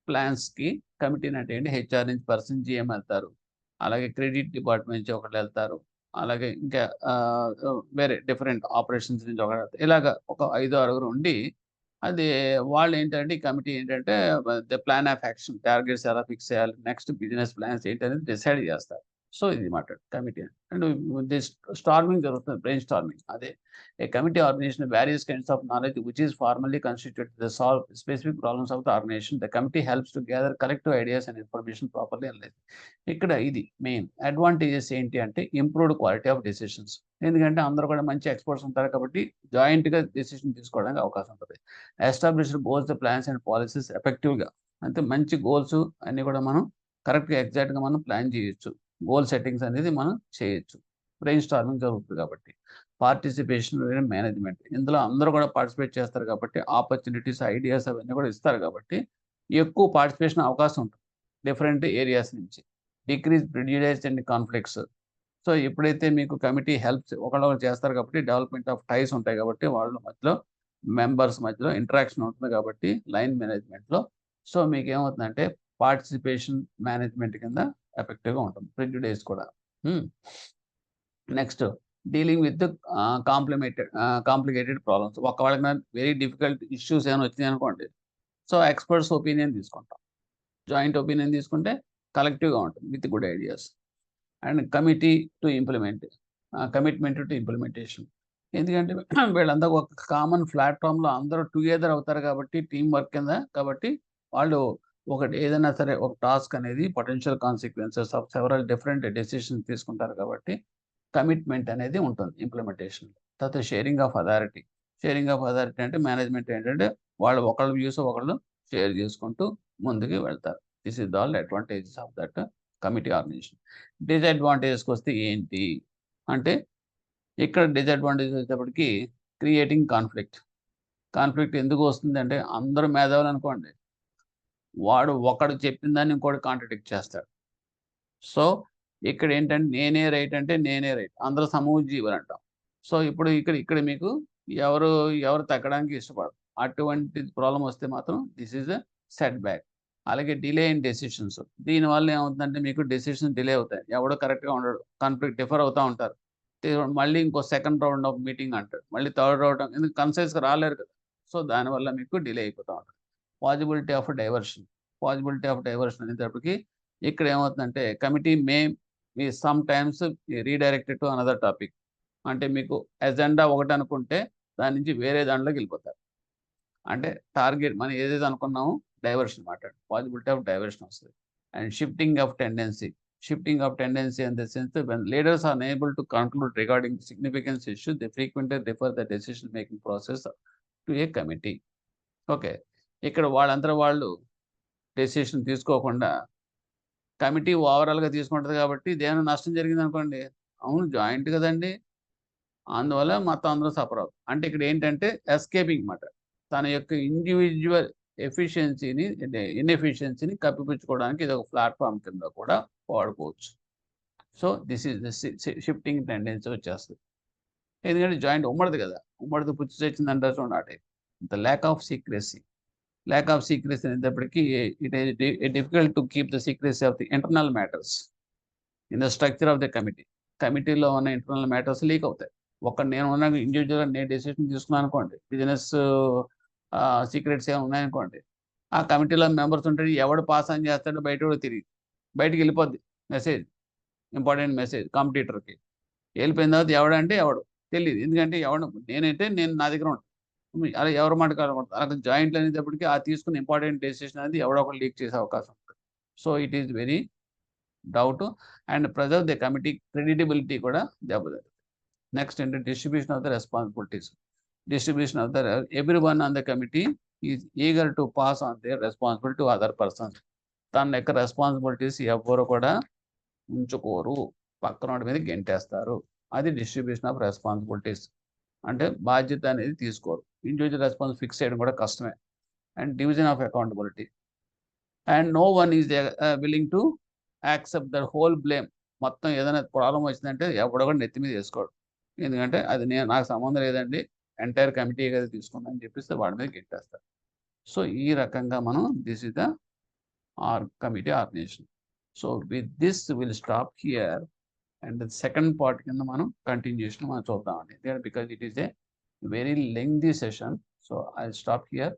ప్లాన్స్‌కి కమిటీని అంటే ఏంటి హెచ్ఆర్ నుంచి పర్సన్ జీఎం ఎళ్తారు. అలాగే క్రెడిట్ డిపార్ట్‌మెంట్ నుంచి ఒకళ్ళెళ్తారు. అలాగే ఇంకా వేరే డిఫరెంట్ ఆపరేషన్స్ నుంచి ఒకడు ఇలాగ ఒక ఐదో, ఆరుగురు ఉండి అది వాళ్ళేంటంటే ఈ కమిటీ ఏంటంటే the plan of action targets ఎలా ఫిక్స్ చేయాలి? నెక్స్ట్ బిజినెస్ ప్లాన్స్ ఏంటనేది డిసైడ్ చేస్తారు. సో, ఇది మాట కమిటీ అండ్ దిస్ స్టార్మింగ్ జరుగుతుంది. బ్రెయిన్ స్టార్మింగ్ అదే. A committee organization various kinds of knowledge which is formally constituted to solve specific problems of the organization. The committee helps to gather collective ideas and information properly analyze. ఇక్కడ ఇది main advantages ఏంటి అంటే improved quality of decisions. ఎందుకంటే అందరూ కూడా మంచి experts ఉంటారు కాబట్టి జాయింట్‌గా డెసిషన్ తీసుకోవడానికి అవకాశం ఉంటది. Established goals, plans and policies ఎఫెక్టివ్‌గా అంటే మంచి గోల్స్ అన్నీ కూడా మనం కరెక్ట్‌గా ఎగ్జాక్ట్‌గా మనం ప్లాన్ చేయొచ్చు. గోల్ సెట్టింగ్స్ అనేది మనం చేయొచ్చు. బ్రెయిన్ స్టార్మింగ్ జరుగుతుంది కాబట్టి. Participation and management. ఇందులో అందరూ కూడా పార్టిసిపేట్ చేస్తారు కాబట్టి ఆపర్చునిటీస్, ఐడియాస్ అవన్నీ కూడా ఇస్తారు కాబట్టి ఎక్కువ పార్టిసిపేషన్ అవకాశం ఉంటుంది. డిఫరెంట్ ఏరియాస్ నుంచి. Decrease prejudice and conflicts. So, ఎప్పుడైతే మీకు కమిటీ హెల్ప్స్ ఒకళ్ళొకళ్ళు చేస్తారు కాబట్టి డెవలప్‌మెంట్ ఆఫ్ టైస్ ఉంటాయి కాబట్టి వాళ్ళ మధ్యలో మెంబర్స్ మధ్యలో ఇంటరాక్షన్ ఉంటుంది కాబట్టి లైన్ మేనేజ్మెంట్‌లో. సో, మీకేమవుతుందంటే పార్టిసిపేషన్ మేనేజ్మెంట్ కింద ఎఫెక్టివ్‌గా ఉంటుంది. ప్రెజుడిస్ కూడా. హ్మ్. Next dealing with complicated problems. ఒకవేళ వెరీ డిఫికల్ట్ ఇష్యూస్ ఏమైనా వచ్చినాయి అనుకోండి, సో ఎక్స్పర్ట్స్ ఒపీనియన్ తీసుకుంటాం. జాయింట్ ఒపీనియన్ తీసుకుంటే కలెక్టివ్గా ఉంటుంది with good ideas. And committee to implement, commitment to implementation. ఎందుకంటే వీళ్ళంతా ఒక కామన్ ప్లాట్ఫామ్లో అందరూ టుగెదర్ అవుతారు కాబట్టి, టీం వర్క్ కింద కాబట్టి, వాళ్ళు ఒకటి ఏదైనా సరే ఒక టాస్క్ అనేది potential consequences of several different decisions తీసుకుంటారు కాబట్టి కమిట్మెంట్ అనేది ఉంటుంది ఇంప్లిమెంటేషన్. తర్వాత sharing of authority. Sharing of authority అంటే మేనేజ్మెంట్ ఏంటంటే వాళ్ళు ఒకళ్ళ వ్యూస్ ఒకళ్ళు షేర్ చేసుకుంటూ ముందుకు వెళ్తారు. This is all advantages of that committee organisation. డిసడ్వాంటేజెస్కి వస్తే ఏంటి అంటే, ఇక్కడ డిసడ్వాంటేజ్ వచ్చేటప్పటికి క్రియేటింగ్ కాన్ఫ్లిక్ట్. కాన్ఫ్లిక్ట్ ఎందుకు వస్తుందంటే, అందరూ మేధావులు అనుకోండి, వాడు ఒకడు చెప్పిన దాన్ని ఇంకోటి కాంట్రడిక్ట్ చేస్తాడు. సో ఇక్కడ ఏంటంటే నేనే రైట్ అంటే నేనే రైట్, అందరూ సమూహజీవులు అంటాం. సో ఇప్పుడు ఇక్కడ మీకు ఎవరు తగ్గడానికి ఇష్టపడరు. అటువంటి ప్రాబ్లం వస్తే మాత్రం this is a set back. అలాగే డిలే ఇన్ డెసిషన్స్. దీనివల్ల ఏమవుతుందంటే మీకు డెసిషన్స్ డిలే అవుతాయి. ఎవడో కరెక్ట్గా ఉండడు, కాన్ఫ్లిక్ట్ డిఫర్ అవుతూ ఉంటారు. మళ్ళీ ఇంకో సెకండ్ రౌండ్ ఆఫ్ మీటింగ్ అంటాడు, మళ్ళీ థర్డ్ రౌండ్, ఎందుకు కన్సైజ్గా రాలేరు కదా. సో దానివల్ల మీకు డిలే అయిపోతూ ఉంటుంది. Possibility of diversion. Possibility of diversion అనేటప్పటికి ఇక్కడ ఏమవుతుందంటే committee May me some times redirected to another topic. అంటే మీకు ఎజెండా ఒకటి అనుకుంటే దాని నుంచి వేరే దాంట్లోకి వెళ్ళిపోతారు. అంటే టార్గెట్ మనం ఏదైతే అనుకున్నామో డైవర్షన్ మాట్లాడు, పాజిబిలిటీ ఆఫ్ డైవర్షన్ వస్తుంది. And shifting of tendency. Shifting of tendency in the sense when leaders are unable to conclude regarding significance issue, they frequently refer the decision making process to a committee. Okay, ఇక్కడ వాళ్ళంతా వాళ్ళు decision తీసుకోకుండా committee ఓవరాల్గా తీసుకుంటుంది కాబట్టి ఇదేమైనా నష్టం జరిగింది అనుకోండి, అవును జాయింట్ కదండి, అందువల్ల మొత్తం అందరూ సఫర్ అవుతారు. అంటే ఇక్కడ ఏంటంటే ఎస్కేపింగ్ మాట, తన యొక్క ఇండివిజువల్ ఇన్ఎఫిషియన్సీని కప్పిపుచ్చుకోవడానికి ఇది ఒక ప్లాట్ఫామ్ కింద కూడా వాడుకోవచ్చు. So this is the shifting tendency వచ్చేస్తుంది. ఎందుకంటే జాయింట్ ఉమ్మడిది కదా, ఉమ్మడిది పుచ్చి తెచ్చిందంటే చూడండి. The lack of secrecy. Lack of secrecy అనేటప్పటికీ it is difficult to keep the secrecy of the internal matters in the structure of the committee. కమిటీలో ఉన్న internal matters leak అవుతాయి. నేను ఉన్న ఇండివిజువల్గా నేను డెసిషన్ తీసుకున్నాను అనుకోండి, బిజినెస్ సీక్రెట్స్ ఏమైనా ఉన్నాయనుకోండి, ఆ కమిటీలో మెంబర్స్ ఉంటే ఎవడు పాస్ ఆన్ చేస్తాడో బయటికి వెళ్ళిపోద్ది మెసేజ్, ఇంపార్టెంట్ మెసేజ్ కాంపిటీటర్కి. వెళ్ళిపోయిన తర్వాత ఎవడంటే ఎవడు తెలియదు. ఎందుకంటే నేనైతే నా దగ్గర ఉంటాను, అలా ఎవరు మాట కాలకూడదు. అలా జాయింట్లు అనేటప్పటికీ ఆ తీసుకున్న ఇంపార్టెంట్ డెసిషన్ అనేది ఎవడో ఒకరు లీక్ చేసే అవకాశం ఉంటుంది. So it is very doubt and pressure the committee creditability కూడా దెబ్బతింటుంది. నెక్స్ట్ ఏంటంటే distribution of the responsibilities. Distribution of the every one on the committee is eager to pass on their responsibility to other persons. తన యొక్క responsibilities ఎవ్వరు కూడా ఉంచుకోరు, పక్కన వాడి మీద గెంటేస్తారు. అది డిస్ట్రిబ్యూషన్ ఆఫ్ రెస్పాన్సిబిలిటీస్. అంటే బాధ్యత అనేది తీసుకోరు. ఇండివిజువల్ రెస్పాన్స్ ఫిక్స్ చేయడం కూడా కష్టమే. And division of accountability. And no one is willing to accept the whole blame. మొత్తం ఏదైనా ప్రాబ్లం వచ్చిందంటే ఎవడో కూడా నెత్తి మీద వేసుకోడు. ఎందుకంటే అది నాకు సంబంధం లేదండి, ఎంటైర్ కమిటీ కదా తీసుకుందని చెప్పిస్తే వాడి మీద గెట్టేస్తారు. సో ఈ రకంగా మనం this is the committee organization. So with this will stop here and the second part కింద మనం కంటిన్యూషన్ మనం చూద్దామండి. Because it is a very lengthy session, so I'll stop here.